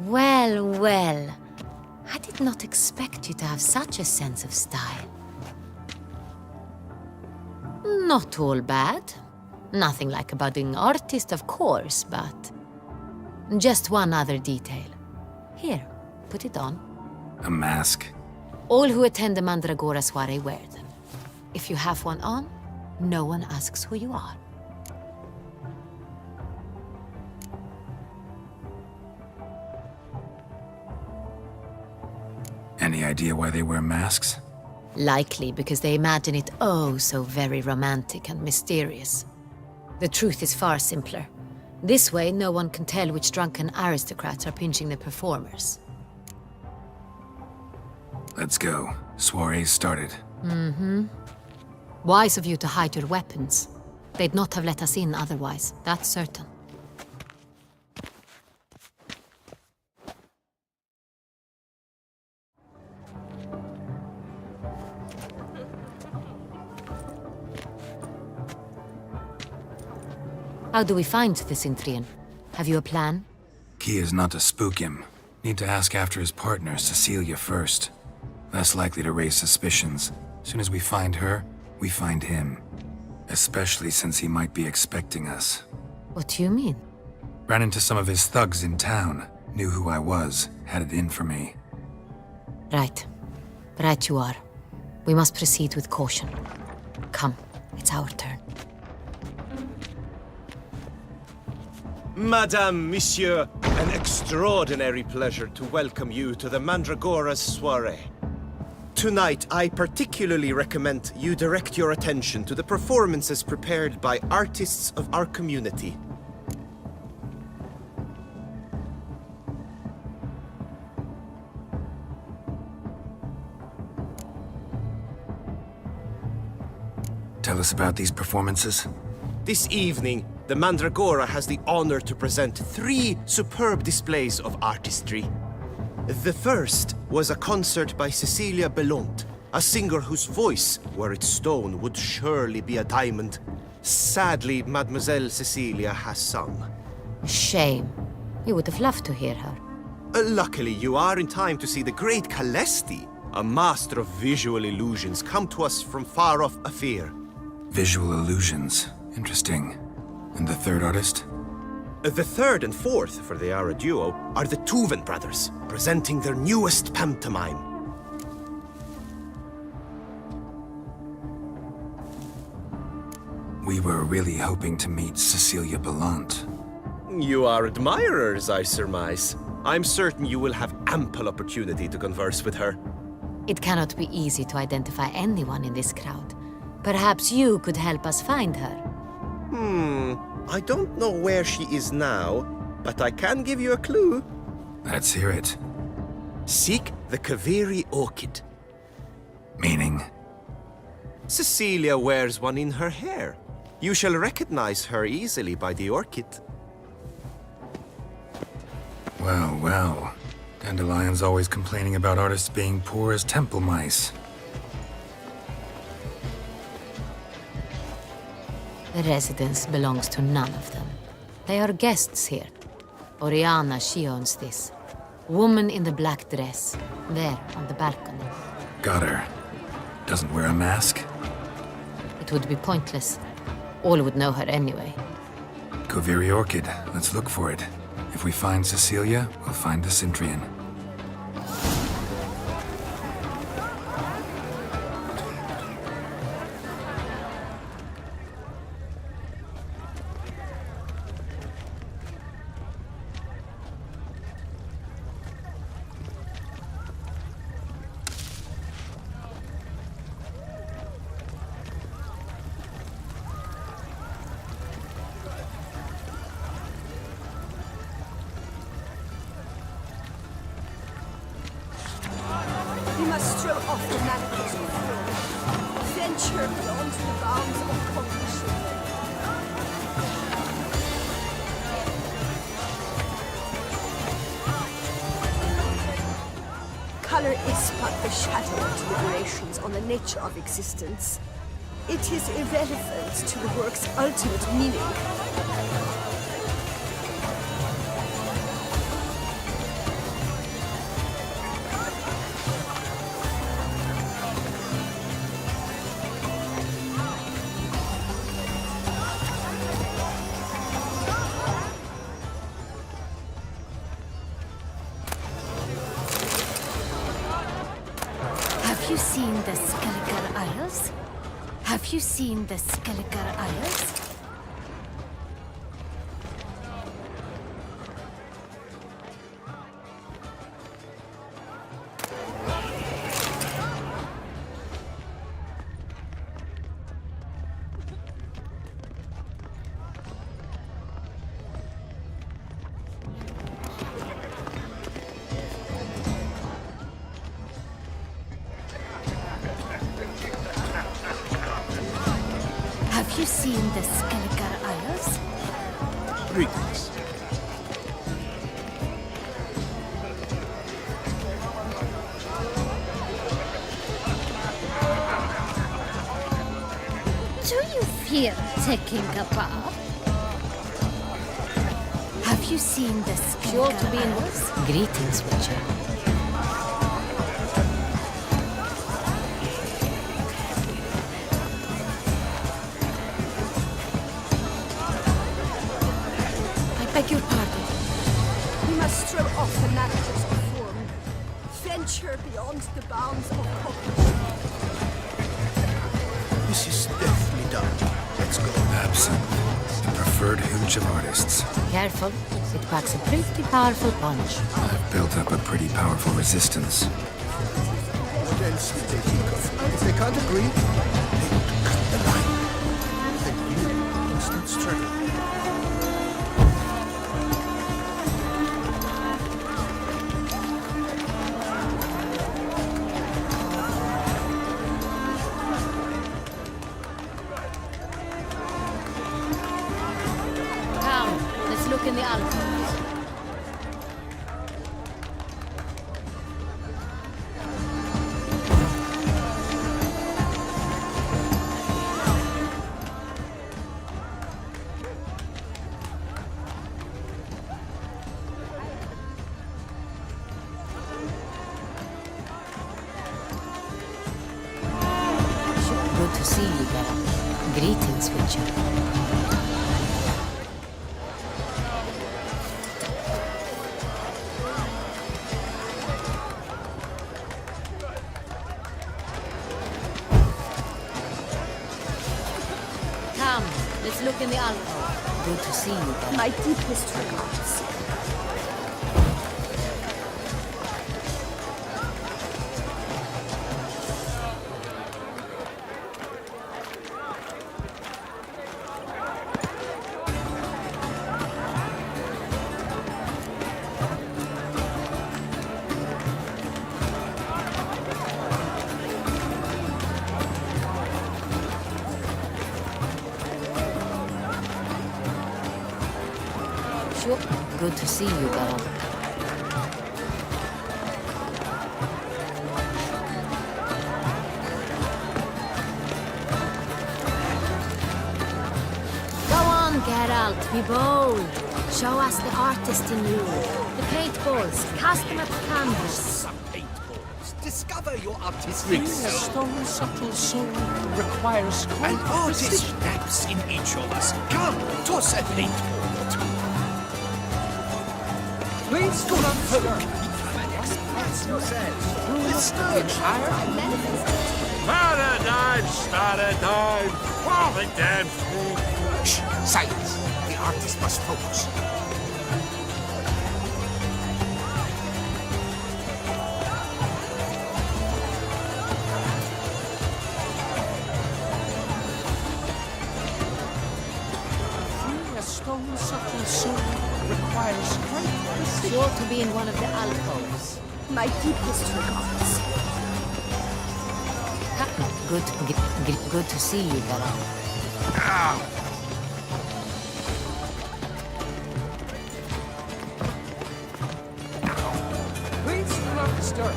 Well, well. Had it did not expect you to have such a sense of style. Not all bad. Nothing like a budding artist, of course, but... just one other detail. Here, put it on.
A mask?
All who attend the Mandragora soiree wear them. If you have one on, no one asks who you are.
Any idea why they wear masks?
Likely because they imagine it oh so very romantic and mysterious. The truth is far simpler. This way, no one can tell which drunken aristocrats are pinching the performers.
Let's go. Soiree's started.
Mm-hmm. Wise of you to hide your weapons. They'd not have let us in otherwise, that's certain. How do we find the Cintrian? Have you a plan?
Key is not to spook him. Need to ask after his partner, Cecilia, first. Less likely to raise suspicions. Soon as we find her, we find him. Especially since he might be expecting us.
What do you mean?
Ran into some of his thugs in town. Knew who I was. Had it in for me.
Right. Right you are. We must proceed with caution. Come, it's our turn.
Madame, Monsieur, an extraordinary pleasure to welcome you to the Mandragora's soiree. Tonight, I particularly recommend you direct your attention to the performances prepared by artists of our community.
Tell us about these performances.
This evening, the Mandragora has the honor to present 3 superb displays of artistry. The first was a concert by Cecilia Bellont, a singer whose voice, were it stone, would surely be a diamond. Sadly, Mademoiselle Cecilia has sung.
Shame. We would have loved to hear her.
Luckily, you are in time to see the great Calesti, a master of visual illusions, come to us from far off Afir.
Visual illusions. Interesting. And the third artist?
The third and fourth, for they are a duo, are the Tuven brothers, presenting their newest pantomime.
We were really hoping to meet Cecilia Bellont.
You are admirers, I surmise. I'm certain you will have ample opportunity to converse with her.
It cannot be easy to identify anyone in this crowd. Perhaps you could help us find her.
I don't know where she is now, but I can give you a clue.
Let's hear it.
Seek the Kaviri orchid.
Meaning?
Cecilia wears one in her hair. You shall recognize her easily by the orchid.
Well, well. Dandelion's always complaining about artists being poor as temple mice.
The residence belongs to none of them. They are guests here. Oriana, she owns this. Woman in the black dress. There, on the balcony.
Got her. Doesn't wear a mask?
It would be pointless. All would know her anyway.
Kaviri Orchid. Let's look for it. If we find Cecilia, we'll find the Cintrian.
We must throw off the manacles of fear, venture beyond the bounds of cognition. Color is but the shadow of deliberations on the nature of existence. It is irrelevant to the work's ultimate meaning.
you seen the Skelliger Isles? Have you seen the Skelliger Isles? Have you seen the Skelliger Isles?
Greetings.
Do you fear taking a bath? Have you seen the Skelliger Isles?
Greetings, Witcher.
I beg your pardon.
We must throw off the manacles of form. Venture beyond the bounds of cooperation.
This is deftly done. Let's go.
Absinthe, the preferred hooch of artists.
Careful, it packs a pretty powerful punch.
I've built up a pretty powerful resistance.
What else did they think of? If they can't agree, they would cut the line. Then you constant struggle.
Come, let's look in the alcoves. Good to see you, Geralt. Greetings, Witcher. Come, let's look in the alcove. Good to see you, Geralt.
My deepest regards.
Sure. Good to see you, Geralt. Go on, Geralt, be bold. Show us the artist in you. The paintballs, cast them at the canvas.
Some paintballs. Discover your artistic
Being a stone subtle soul requires
An artist naps in each of us. Come, toss a paintball.
Please do not stir.
Express yourself. Through the sturge.
Paradigm, for the damn thing.
Shh! Silence! The artist must focus.
Being a stone subtle soul requires great precision.
Sure to be in one of the alcoves.
My deepest regards.
Good to see you, Geralt.
Please do not disturb.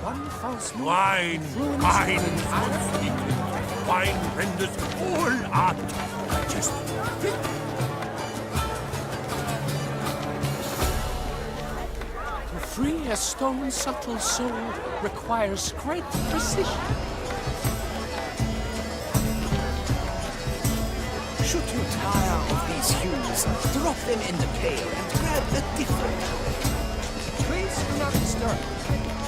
One false move.
Wine,
ruins
wine,
the entire
wine renders all art just fit.
To free a stone subtle soul requires great precision.
Should you tire of these hues, drop them in the pail and grab a different color.
Please do not disturb.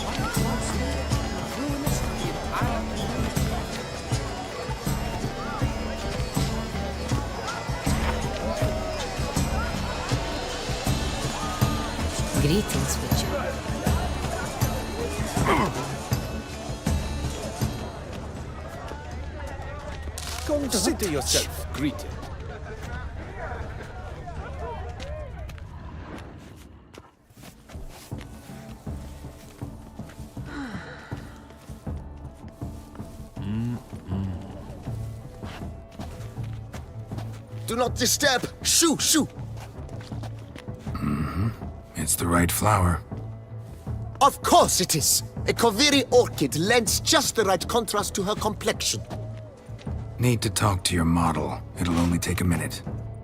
One false move ruins the
Greetings, Witcher.
Consider yourself greeted.
Do not disturb! Shoo, shoo!
It's the right flower.
Of course it is! A Koviri orchid lends just the right contrast to her complexion.
Need to talk to your model. It'll only take a minute.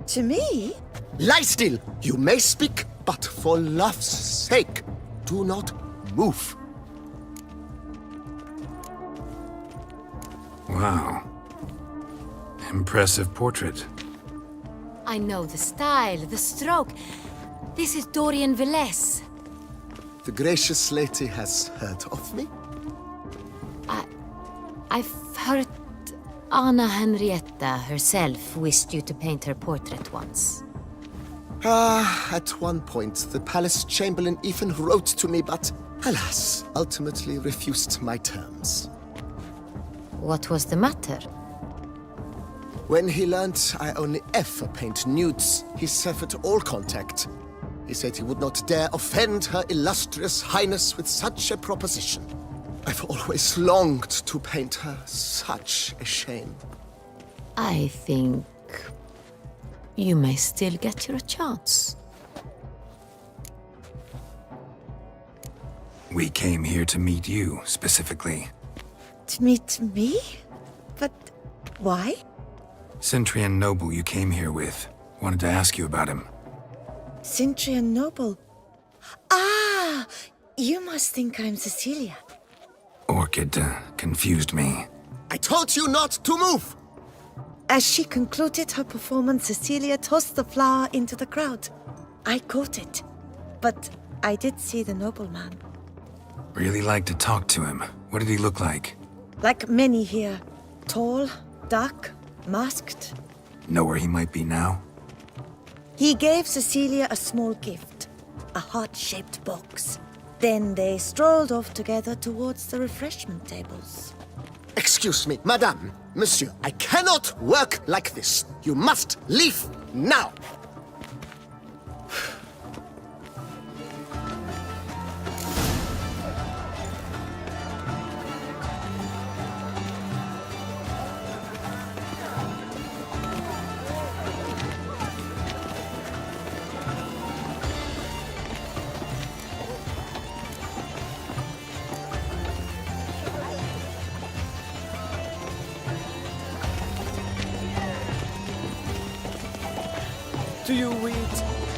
To me?
Lie still! You may speak, but for love's sake, do not move.
Wow. Impressive portrait.
I know the style, the stroke. This is Dorian Velez.
The gracious lady has heard of me?
I've heard Anna Henrietta herself wished you to paint her portrait once.
At one point, the palace chamberlain even wrote to me, but alas, ultimately refused my terms.
What was the matter?
When he learned I only ever paint nudes, he severed all contact. He said he would not dare offend Her Illustrious Highness with such a proposition. I've always longed to paint her. Such a shame.
I think you may still get your chance.
We came here to meet you, specifically.
To meet me? But why?
Cintrian Noble you came here with. Wanted to ask you about him.
Cintrian Noble. Ah! You must think I'm Cecilia.
Orchid confused me.
I told you not to move!
As she concluded her performance, Cecilia tossed the flower into the crowd. I caught it, but I did see the nobleman.
Really like to talk to him. What did he look like?
Like many here. Tall, dark, masked.
Know where he might be now?
He gave Cecilia a small gift, a heart-shaped box. Then they strolled off together towards the refreshment tables.
Excuse me, madame, monsieur, I cannot work like this. You must leave now.
Do you read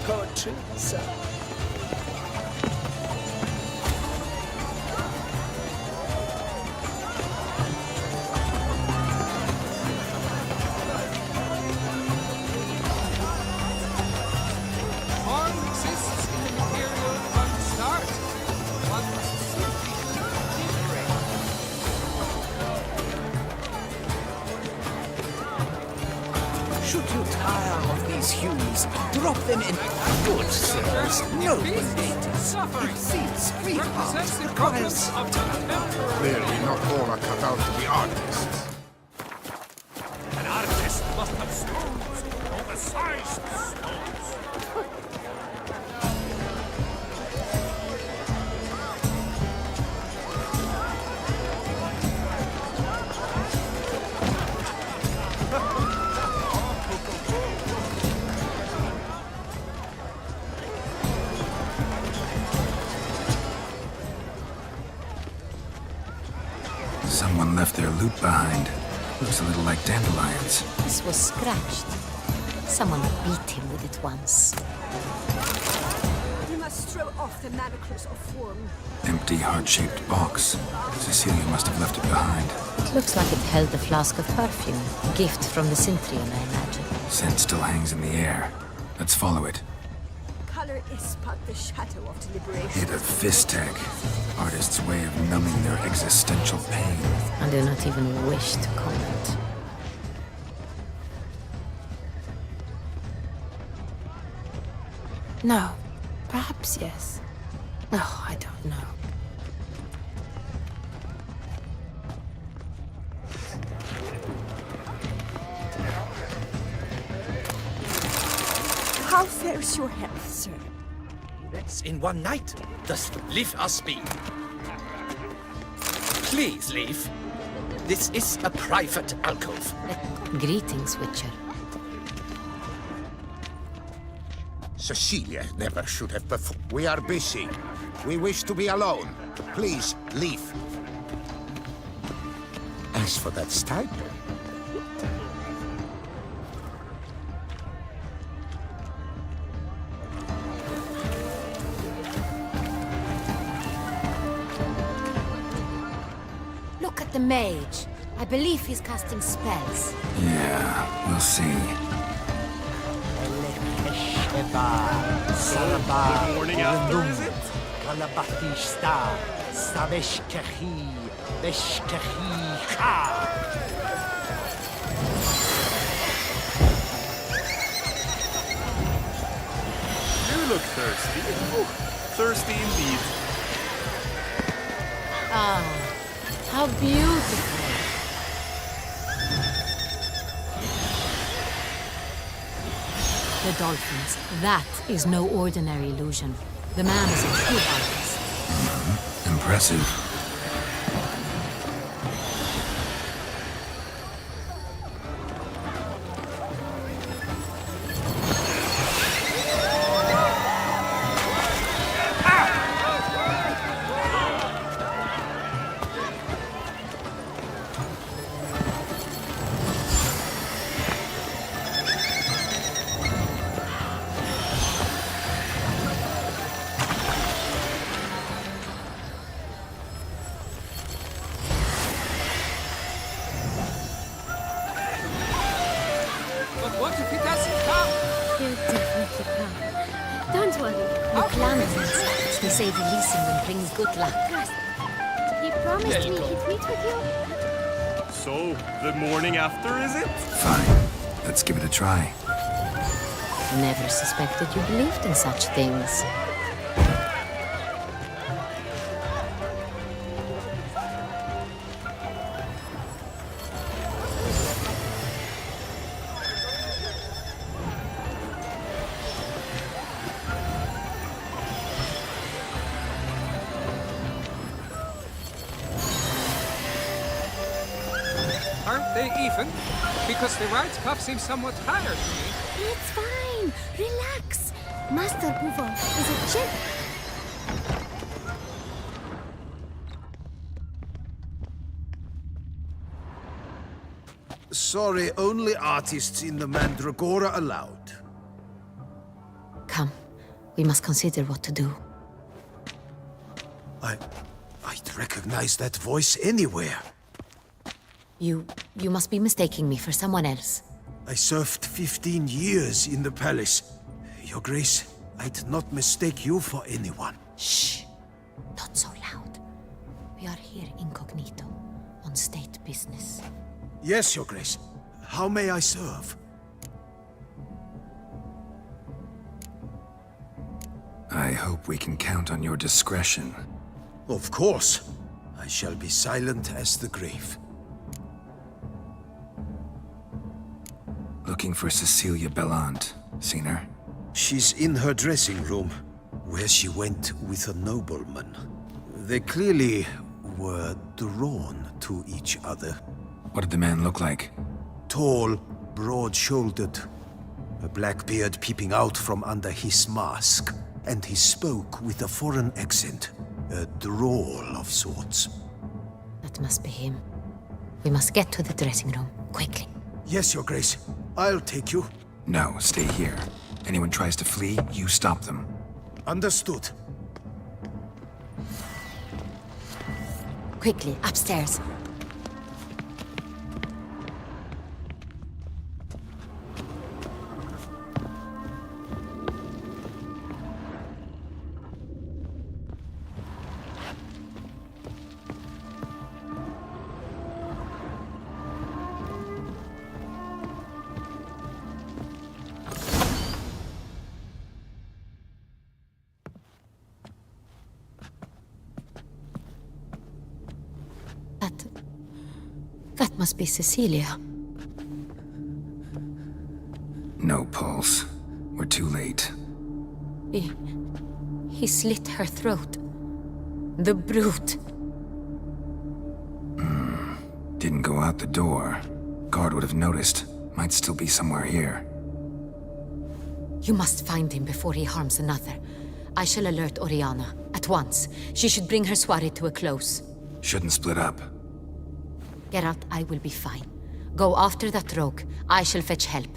poetry, sir?
Horn exists in the material from the start. One must simply liberate.
Should you tire of these hues, drop them in. Good sirs, noble ladies. It seems sweetheart requires...
Clearly, not all are cut out to be artists.
An artist must have stones, oversized stones.
Someone left their loot behind. Looks a little like dandelions.
This was scratched. Someone beat him with it once.
You must throw off the manacles of form.
Empty, heart-shaped box. Cecilia must have left it behind.
It looks like it held a flask of perfume. A gift from the Cintrian, I imagine.
Scent still hangs in the air. Let's follow it.
Color is but the shadow of deliberation.
Hit a fist tag. Artist's way of numbing their existential pain.
I do not even wish to comment.
No. Perhaps yes.
Oh, I don't know.
How fares your health, sir?
That's in one night. Just leave us be. Please leave. This is a private alcove.
Greetings, Witcher.
Cecilia never should have performed. We are busy. We wish to be alone. Please, leave. As for that stipend...
Look at the mage. I believe he's casting spells.
Yeah, we'll see.
So, the morning after, is it? You look thirsty. Ooh, thirsty indeed.
Ah, how beautiful. The dolphins. That is no ordinary illusion. The man is a true artist.
Impressive.
But what if he doesn't come?
He'll definitely come. Don't worry.
You plan things. They say releasing them brings good luck.
He promised me he'd meet with you.
So, the morning after, is it?
Fine. Let's give it a try.
Never suspected you believed in such things.
Aren't they even? Because the right cuff seems somewhat higher to me.
It's fine. Relax. Master Bouvo is a gent.
Sorry, only artists in the Mandragora allowed.
Come, we must consider what to do.
I'd recognize that voice anywhere.
You must be mistaking me for someone else.
I served 15 years in the palace. Your Grace, I'd not mistake you for anyone.
Shh! Not so loud. We are here incognito, on state business.
Yes, Your Grace. How may I serve?
I hope we can count on your discretion.
Of course. I shall be silent as the grave.
Looking for Cecilia Bellant. Seen her?
She's in her dressing room, where she went with a nobleman. They clearly were drawn to each other.
What did the man look like?
Tall, broad-shouldered, a black beard peeping out from under his mask, and he spoke with a foreign accent, a drawl of sorts.
That must be him. We must get to the dressing room, quickly.
Yes, Your Grace. I'll take you.
No, stay here. Anyone tries to flee, you stop them.
Understood.
Quickly, upstairs. That must be Cecilia.
No pulse. We're too late.
He slit her throat. The brute.
Didn't go out the door. Guard would have noticed. Might still be somewhere here.
You must find him before he harms another. I shall alert Oriana. At once. She should bring her soirée to a close.
Shouldn't split up.
Geralt, I will be fine. Go after that rogue. I shall fetch help.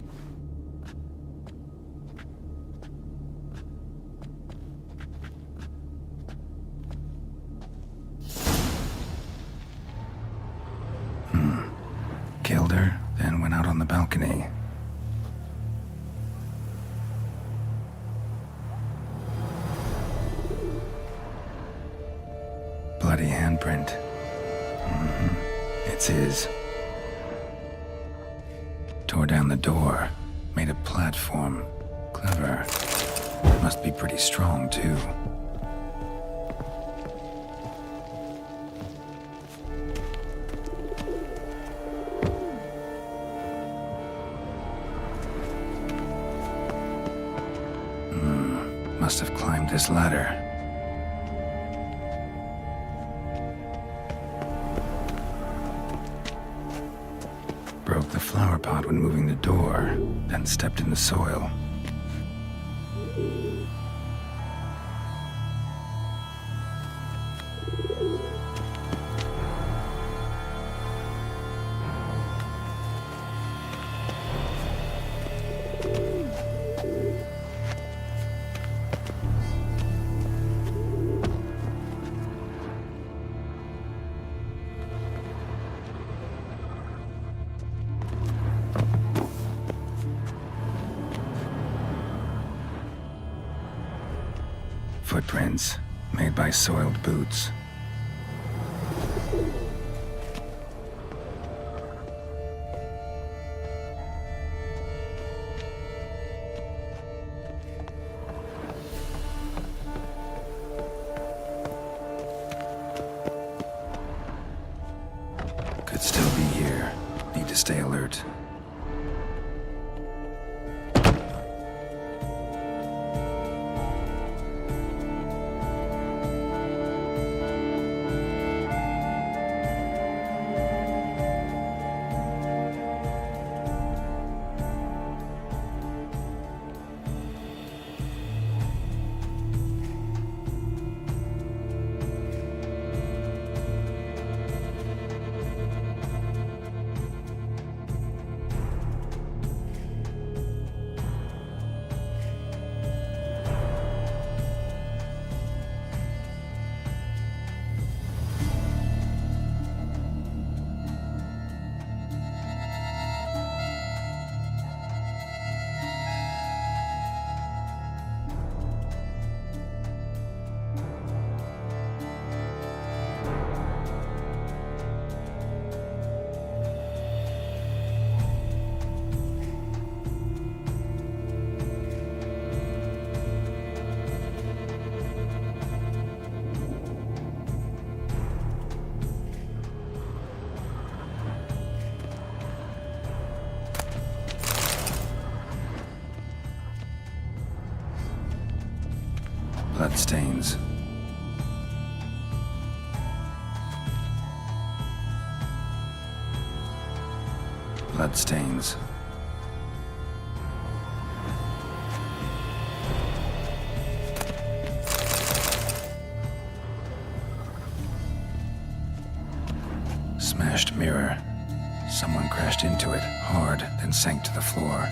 Killed her, then went out on the balcony. Bloody handprint. It's his. Tore down the door. Made a platform. Clever. Must be pretty strong, too. Must have climbed this ladder. Broke the flower pot when moving the door, then stepped in the soil. Footprints, made by soiled boots. Could still be here. Need to stay alert. Bloodstains. Bloodstains. Smashed mirror. Someone crashed into it hard, then sank to the floor.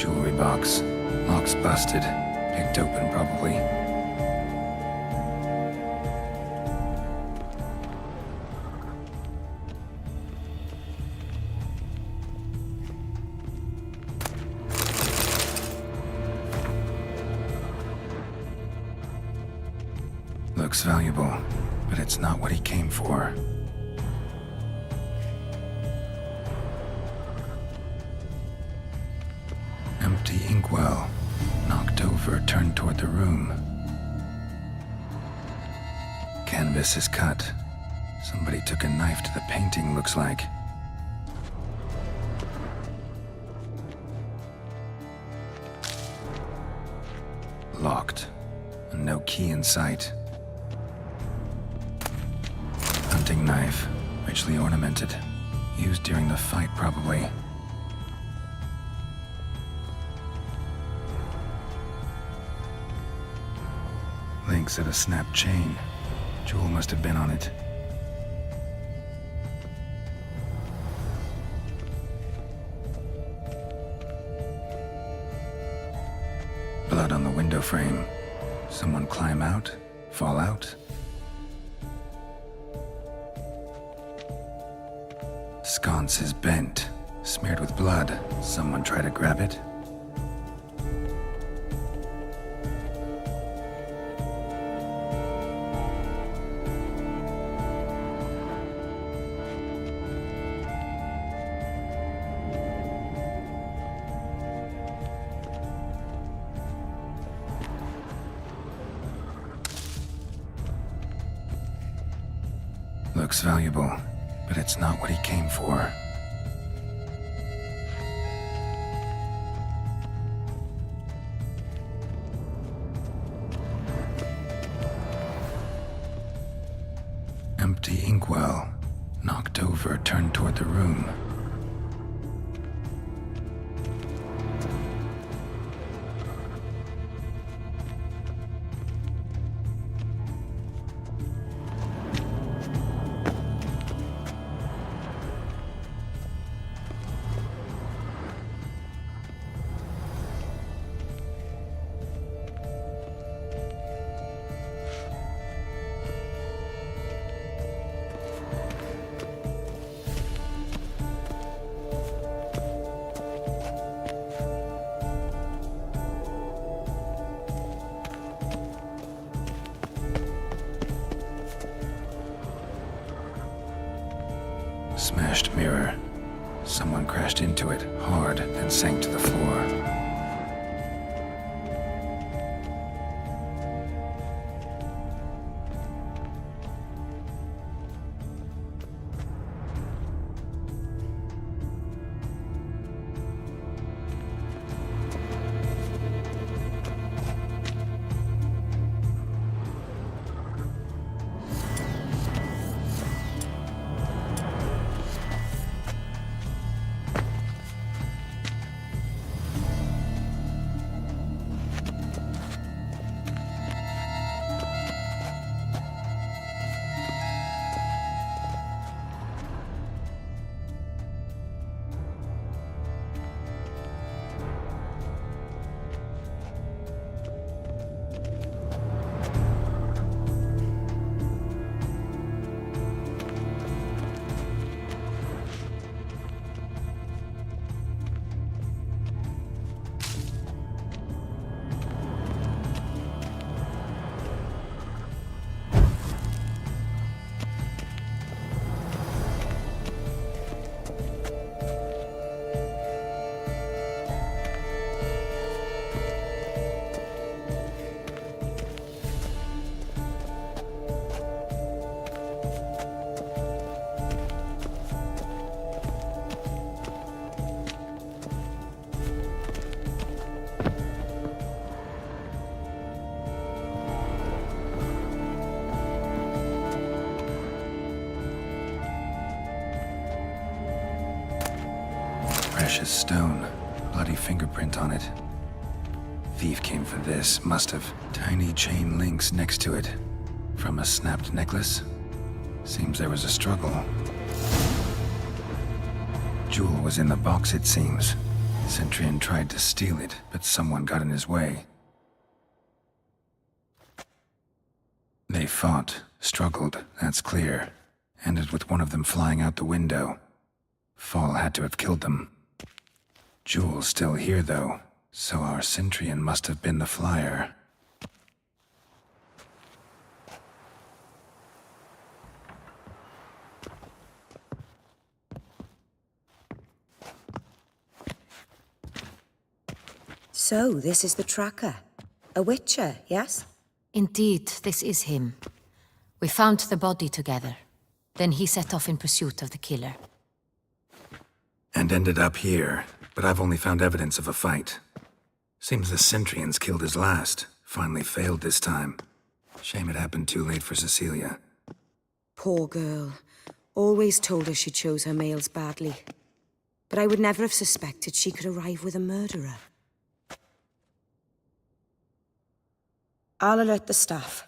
Jewelry box. Lock's busted. Picked open, probably. Looks valuable, but it's not what he came for. Empty inkwell. Knocked over, turned toward the room. Canvas is cut. Somebody took a knife to the painting, looks like. Locked. And no key in sight. Hunting knife. Richly ornamented. Used during the fight, probably. Links at a snapped chain. Jewel must have been on it. Blood on the window frame. Someone climb out? Fall out? Sconce is bent. Smeared with blood. Someone try to grab it? Looks valuable, but it's not what he came for. Empty inkwell. Knocked over, turned toward the room. Smashed mirror. Someone crashed into it hard and sank to the floor. Precious stone. Bloody fingerprint on it. Thief came for this, must have. Tiny chain links next to it. From a snapped necklace? Seems there was a struggle. Jewel was in the box, it seems. Centurion tried to steal it, but someone got in his way. They fought, struggled, that's clear. Ended with one of them flying out the window. Fall had to have killed them. Jewel's still here, though, so our Centurion must have been the flyer.
So, this is the tracker. A witcher, yes?
Indeed, this is him. We found the body together. Then he set off in pursuit of the killer.
And ended up here, but I've only found evidence of a fight. Seems the Centurion's killed his last. Finally failed this time. Shame it happened too late for Cecilia.
Poor girl. Always told her she chose her males badly. But I would never have suspected she could arrive with a murderer.
I'll alert the staff.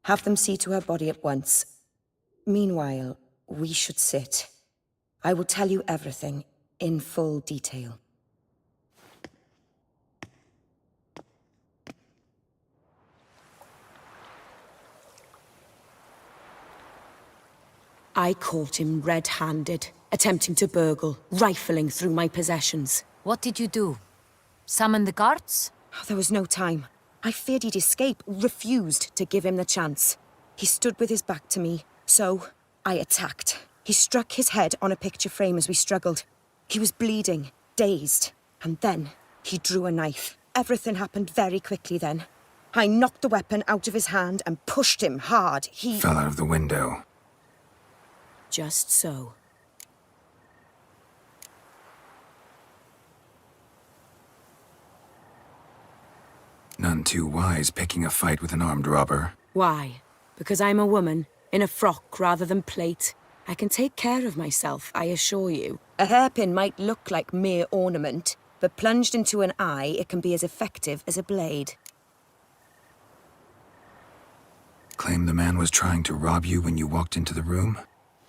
Have them see to her body at once. Meanwhile, we should sit. I will tell you everything, in full detail.
I caught him red-handed, attempting to burgle, rifling through my possessions.
What did you do? Summon the guards?
There was no time. I feared he'd escape, refused to give him the chance. He stood with his back to me, so I attacked. He struck his head on a picture frame as we struggled. He was bleeding, dazed, and then he drew a knife. Everything happened very quickly then. I knocked the weapon out of his hand and pushed him hard. He
fell out of the window.
Just so.
None too wise picking a fight with an armed robber.
Why? Because I'm a woman, in a frock rather than plate. I can take care of myself, I assure you. A hairpin might look like mere ornament, but plunged into an eye, it can be as effective as a blade.
Claim the man was trying to rob you when you walked into the room?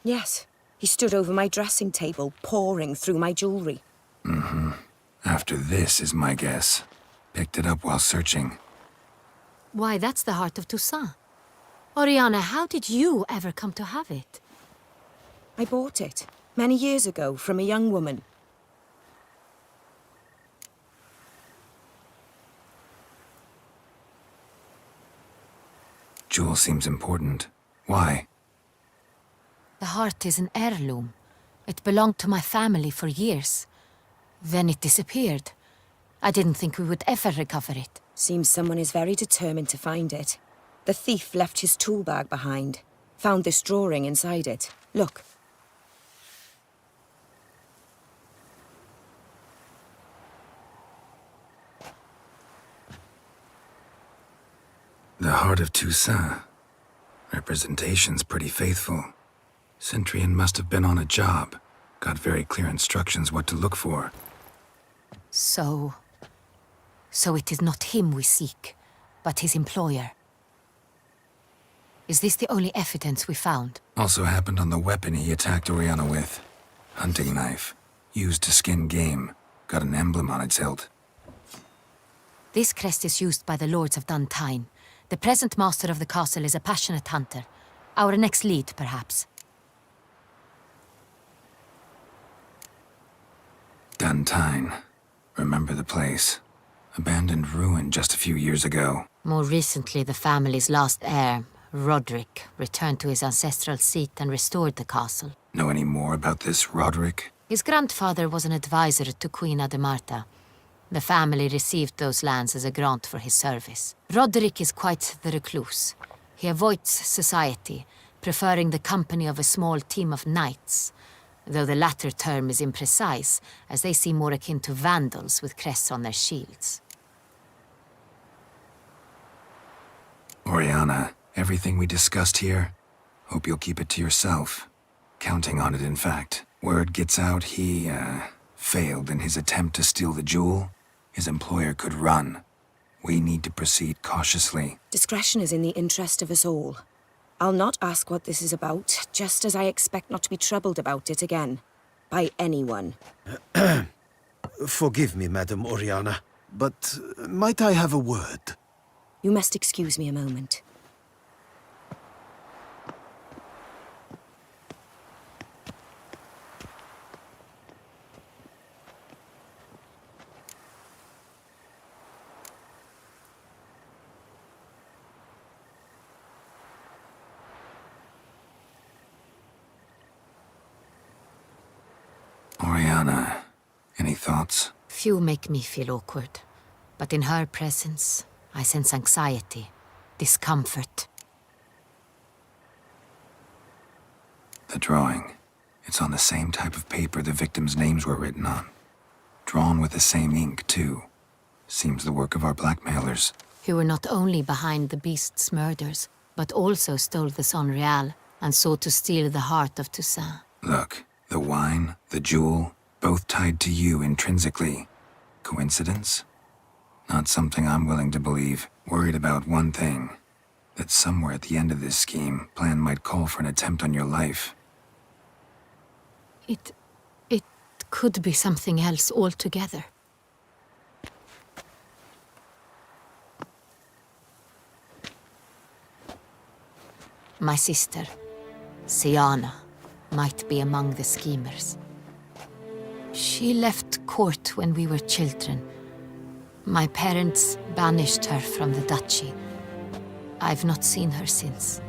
Yes. He stood over my dressing table, pouring through my jewelry.
Mm-hmm. After this is my guess. Picked it up while searching.
Why, that's the heart of Toussaint. Oriana, how did you ever come to have it?
I bought it, many years ago, from a young woman.
Jewel seems important. Why?
The heart is an heirloom. It belonged to my family for years. Then it disappeared. I didn't think we would ever recover it.
Seems someone is very determined to find it. The thief left his tool bag behind. Found this drawing inside it. Look.
The heart of Toussaint. Representation's pretty faithful. Centurion must have been on a job. Got very clear instructions what to look for.
So it is not him we seek, but his employer. Is this the only evidence we found?
Also happened on the weapon he attacked Oriana with. Hunting knife. Used to skin game. Got an emblem on its hilt.
This crest is used by the lords of Duntine. The present master of the castle is a passionate hunter. Our next lead, perhaps.
Duntine. Remember the place. Abandoned ruin just a few years ago.
More recently, the family's last heir, Roderick, returned to his ancestral seat and restored the castle.
Know any more about this Roderick?
His grandfather was an advisor to Queen Ademarta. The family received those lands as a grant for his service. Roderick is quite the recluse. He avoids society, preferring the company of a small team of knights, though the latter term is imprecise, as they seem more akin to vandals with crests on their shields.
Oriana, everything we discussed here, hope you'll keep it to yourself. Counting on it, in fact. Word gets out he, failed in his attempt to steal the jewel. His employer could run. We need to proceed cautiously.
Discretion is in the interest of us all. I'll not ask what this is about, just as I expect not to be troubled about it again. By anyone.
Forgive me, Madam Oriana, but might I have a word?
You must excuse me a moment.
Oriana, any thoughts?
Few make me feel awkward, but in her presence, I sense anxiety, discomfort.
The drawing. It's on the same type of paper the victims' names were written on. Drawn with the same ink, too. Seems the work of our blackmailers.
Who were not only behind the beast's murders, but also stole the Son Real and sought to steal the heart of Toussaint.
Look, the wine, the jewel, both tied to you intrinsically. Coincidence? Not something I'm willing to believe. Worried about one thing. That somewhere at the end of this scheme, plan might call for an attempt on your life.
It could be something else altogether. My sister, Siana, might be among the schemers. She left court when we were children. My parents banished her from the duchy. I've not seen her since.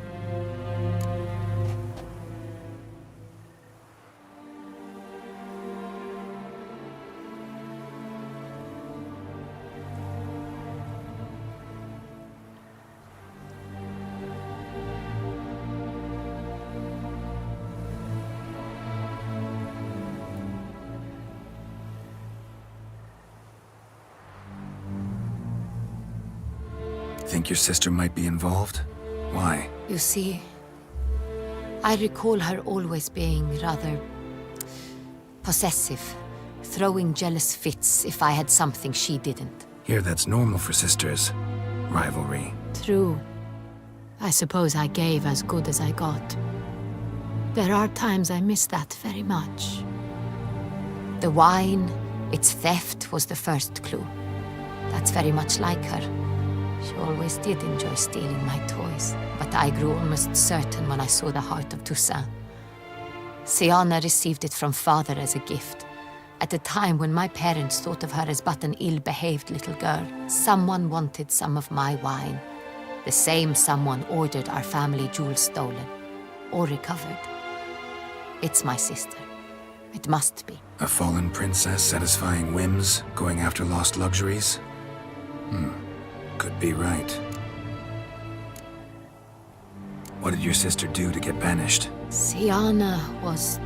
Think your sister might be involved? Why?
You see, I recall her always being rather possessive, throwing jealous fits if I had something she didn't.
Here, that's normal for sisters. Rivalry.
True. I suppose I gave as good as I got. There are times I miss that very much. The wine, its theft was the first clue. That's very much like her. She always did enjoy stealing my toys, but I grew almost certain when I saw the heart of Toussaint. Siana received it from father as a gift. At a time when my parents thought of her as but an ill-behaved little girl, someone wanted some of my wine. The same someone ordered our family jewels stolen, or recovered. It's my sister. It must be.
A fallen princess satisfying whims, going after lost luxuries? Could be right. What did your sister do to get banished?
Siana was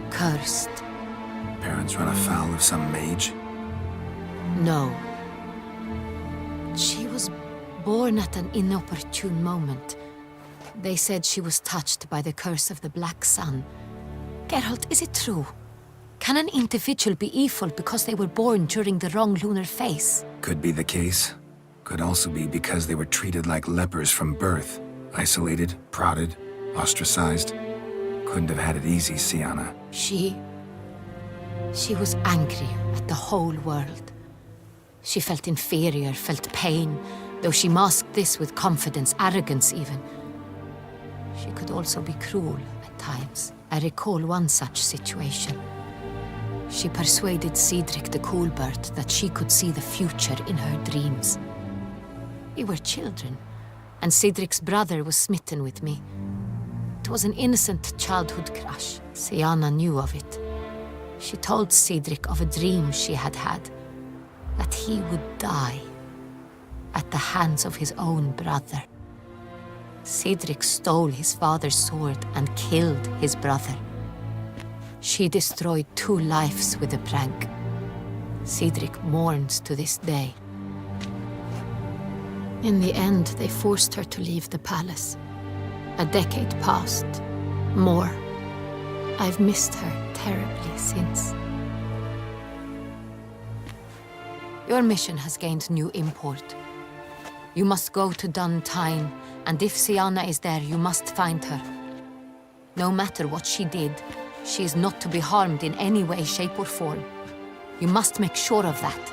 cursed.
Parents run afoul of some mage?
No. She was born at an inopportune moment. They said she was touched by the curse of the Black Sun. Geralt, is it true? Can an individual be evil because they were born during the wrong lunar phase?
Could be the case. Could also be because they were treated like lepers from birth. Isolated, prodded, ostracized. Couldn't have had it easy, Siana.
She was angry at the whole world. She felt inferior, felt pain, though she masked this with confidence, arrogance even. She could also be cruel at times. I recall one such situation. She persuaded Cedric the Coolbird that she could see the future in her dreams. We were children, and Cedric's brother was smitten with me. It was an innocent childhood crush. Siana knew of it. She told Cedric of a dream she had had, that he would die at the hands of his own brother. Cedric stole his father's sword and killed his brother. She destroyed 2 lives with a prank. Cedric mourns to this day. In the end, they forced her to leave the palace. A decade passed. More. I've missed her terribly since. Your mission has gained new import. You must go to Dun Tine, and if Siana is there, you must find her. No matter what she did, she is not to be harmed in any way, shape, or form. You must make sure of that.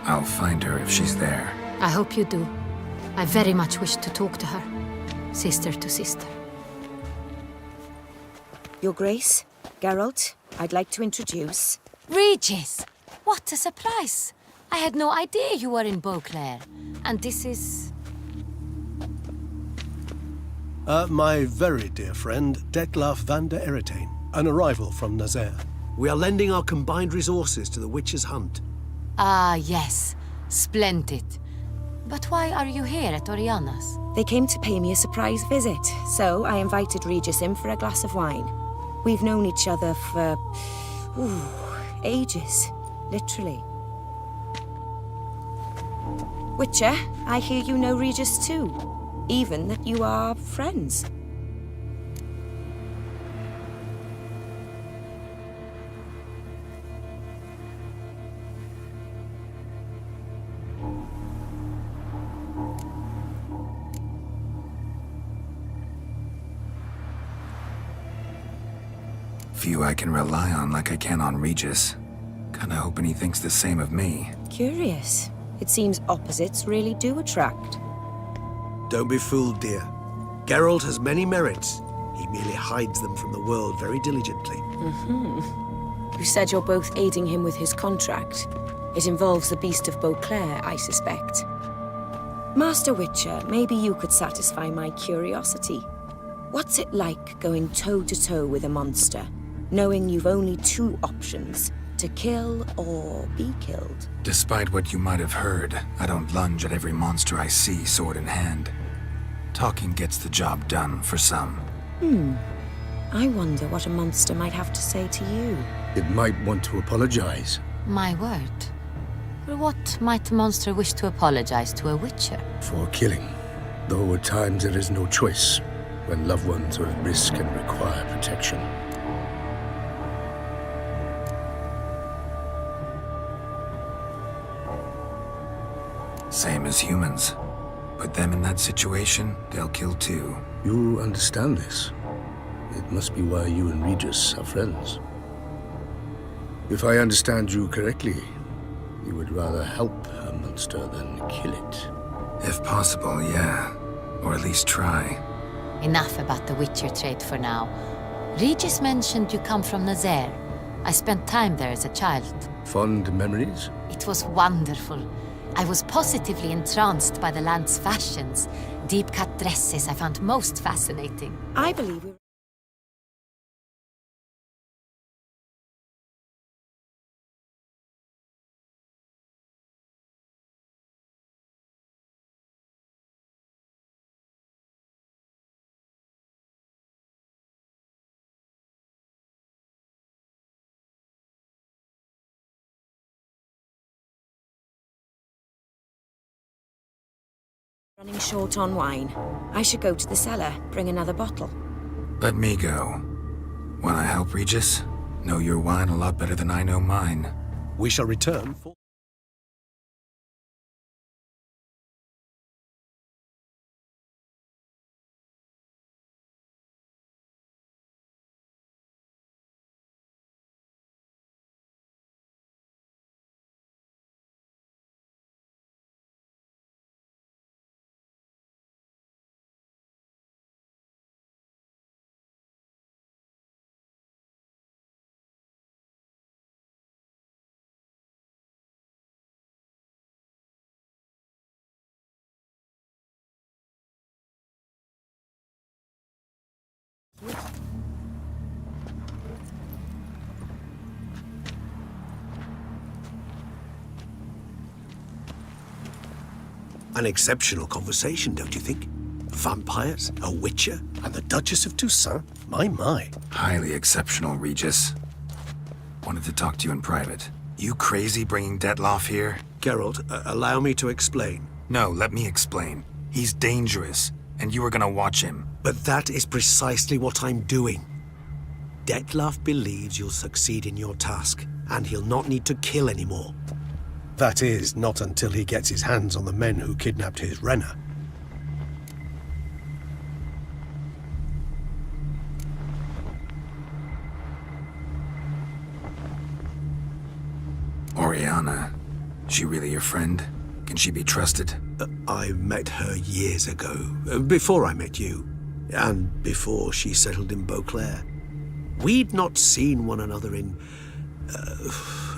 I'll find her if she's there.
I hope you do. I very much wish to talk to her. Sister to sister.
Your Grace, Geralt, I'd like to introduce...
Regis! What a surprise! I had no idea you were in Beauclair. And this is...
My very dear friend, Detlaf van der Eretain, an arrival from Nazaire. We are lending our combined resources to the Witcher's hunt.
Ah, yes. Splendid. But why are you here at Oriana's?
They came to pay me a surprise visit, so I invited Regis in for a glass of wine. We've known each other for... ages. Literally. Witcher, I hear you know Regis too. Even that you are friends.
Few I can rely on like I can on Regis. Kinda hoping he thinks the same of me.
Curious. It seems opposites really do attract.
Don't be fooled, dear. Geralt has many merits. He merely hides them from the world very diligently.
You said you're both aiding him with his contract. It involves the Beast of Beauclair, I suspect. Master Witcher, maybe you could satisfy my curiosity. What's it like going toe-to-toe with a monster, knowing you've only two options, to kill or be killed?
Despite what you might have heard, I don't lunge at every monster I see sword in hand. Talking gets the job done for some.
I wonder what a monster might have to say to you.
It might want to apologize.
My word. For what might a monster wish to apologize to a Witcher?
For killing. Though at times there is no choice, when loved ones are at risk and require protection.
Same as humans. Put them in that situation, they'll kill too.
You understand this. It must be why you and Regis are friends. If I understand you correctly, you would rather help a monster than kill it.
If possible, yeah. Or at least try.
Enough about the Witcher trait for now. Regis mentioned you come from Nazaire. I spent time there as a child.
Fond memories?
It was wonderful. I was positively entranced by the land's fashions. Deep-cut dresses I found most fascinating.
I believe we... Running short on wine. I should go to the cellar, bring another bottle.
Let me go. Wanna help, Regis? Know your wine a lot better than I know mine.
We shall return for... An exceptional conversation, don't you think? Vampires, a witcher, and the Duchess of Toussaint? My.
Highly exceptional, Regis. Wanted to talk to you in private. You crazy bringing Detlaf here?
Geralt, allow me to explain.
No, let me explain. He's dangerous, and you were gonna watch him.
But that is precisely what I'm doing. Detlef believes you'll succeed in your task, and he'll not need to kill anymore.
That is, not until he gets his hands on the men who kidnapped his Renna.
Oriana, she really your friend? Can she be trusted?
I met her years ago, before I met you, and before she settled in Beauclair. We'd not seen one another in...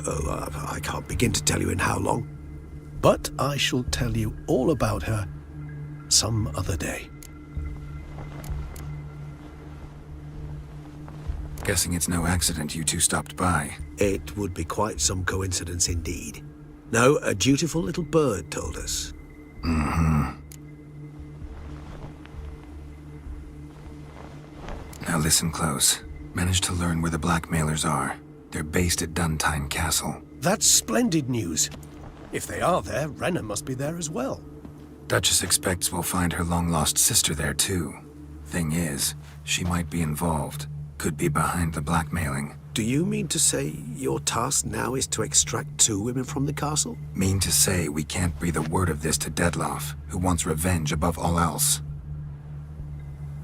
I can't begin to tell you in how long.
But I shall tell you all about her some other day.
Guessing it's no accident you two stopped by.
It would be quite some coincidence indeed. No, a dutiful little bird told us.
Mm-hmm. Now listen close. Managed to learn where the blackmailers are. They're based at Duntine Castle.
That's splendid news. If they are there, Renna must be there as well.
Duchess expects we'll find her long-lost sister there, too. Thing is, she might be involved. Could be behind the blackmailing.
Do you mean to say your task now is to extract 2 women from the castle?
Mean to say we can't breathe a word of this to Detlef, who wants revenge above all else.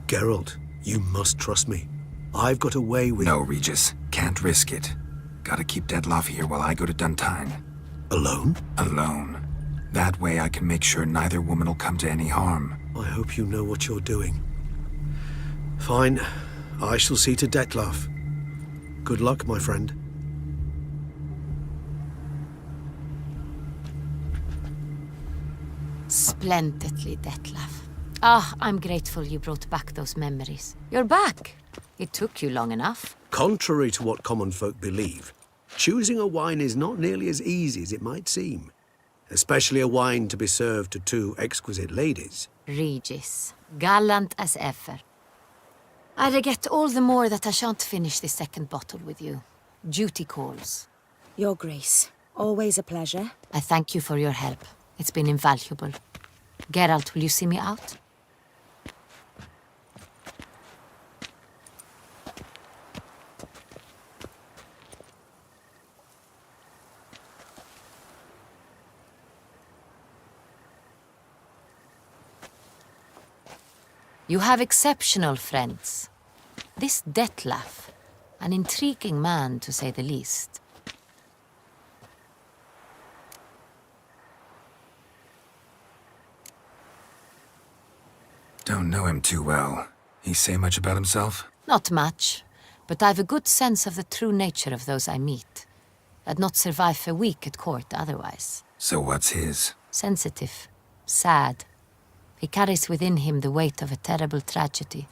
Geralt, you must trust me. I've got a way with...
No, Regis. Can't risk it. Gotta keep Detlef here while I go to Duntine.
Alone?
Alone. That way I can make sure neither woman will come to any harm.
I hope you know what you're doing. Fine. I shall see to Detlef. Good luck, my friend.
Splendidly, Detlef. Ah, I'm grateful you brought back those memories. You're back. It took you long enough.
Contrary to what common folk believe, choosing a wine is not nearly as easy as it might seem. Especially a wine to be served to 2 exquisite ladies.
Regis, gallant as ever. I regret all the more that I shan't finish this second bottle with you. Duty calls.
Your Grace, always a pleasure.
I thank you for your help. It's been invaluable. Geralt, will you see me out? You have exceptional friends. This Detlef, an intriguing man to say the least.
Don't know him too well. He say much about himself?
Not much, but I've a good sense of the true nature of those I meet. I'd not survive a week at court otherwise.
So what's his?
Sensitive, sad. He carries within him the weight of a terrible tragedy.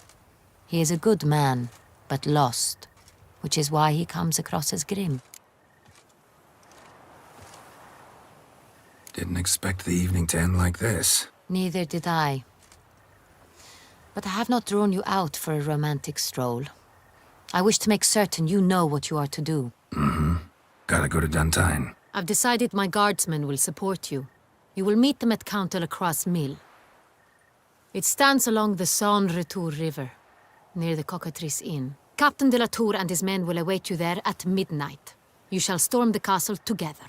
He is a good man, but lost, which is why he comes across as grim.
Didn't expect the evening to end like this.
Neither did I. But I have not drawn you out for a romantic stroll. I wish to make certain you know what you are to do.
Mm-hmm. Gotta go to Duntine.
I've decided my guardsmen will support you. You will meet them at Count Delacroix' mill. It stands along the Saône-Retour River, near the Cockatrice Inn. Captain de la Tour and his men will await you there at midnight. You shall storm the castle together.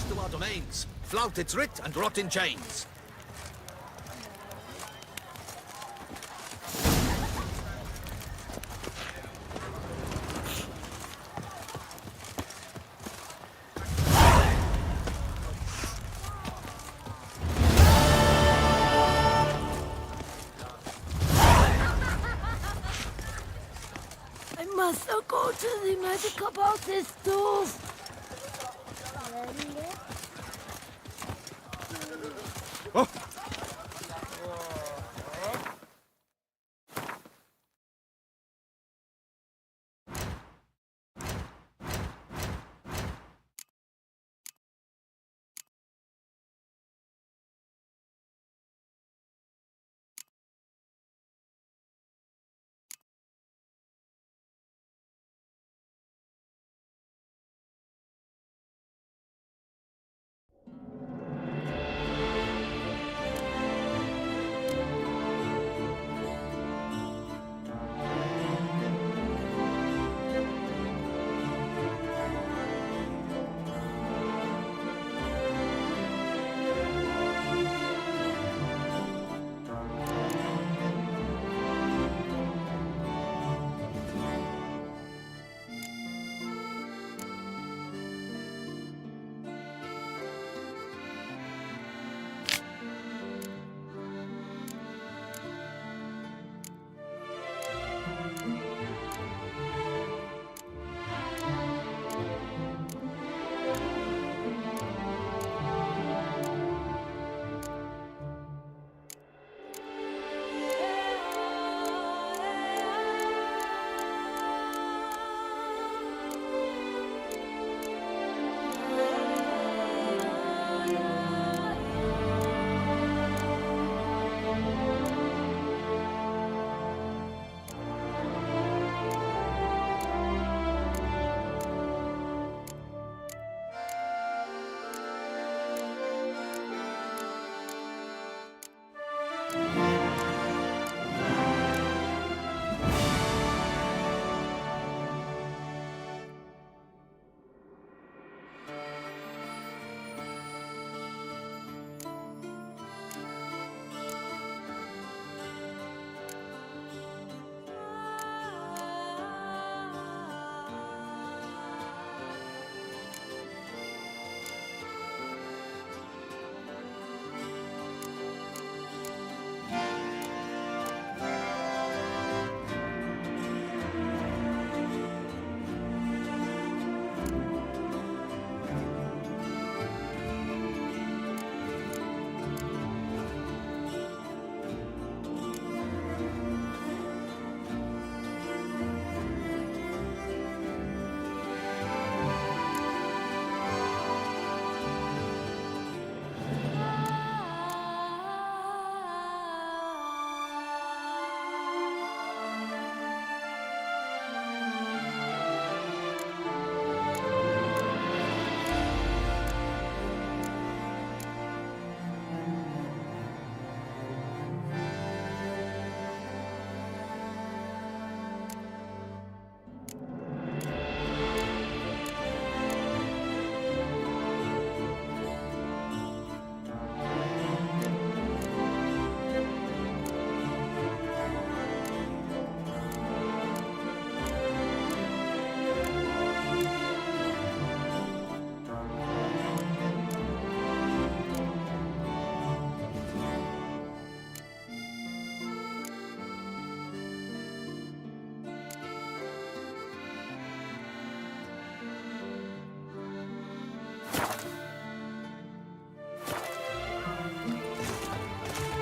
To our domains. Flout its writ and rot in chains.
I must go to the medic about this too.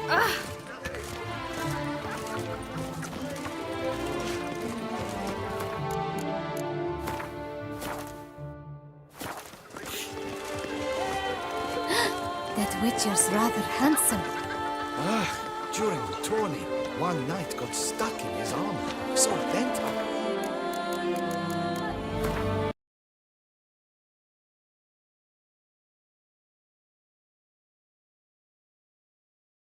That Witcher's rather handsome.
During the tourney, one knight got stuck in his armor, so bent up.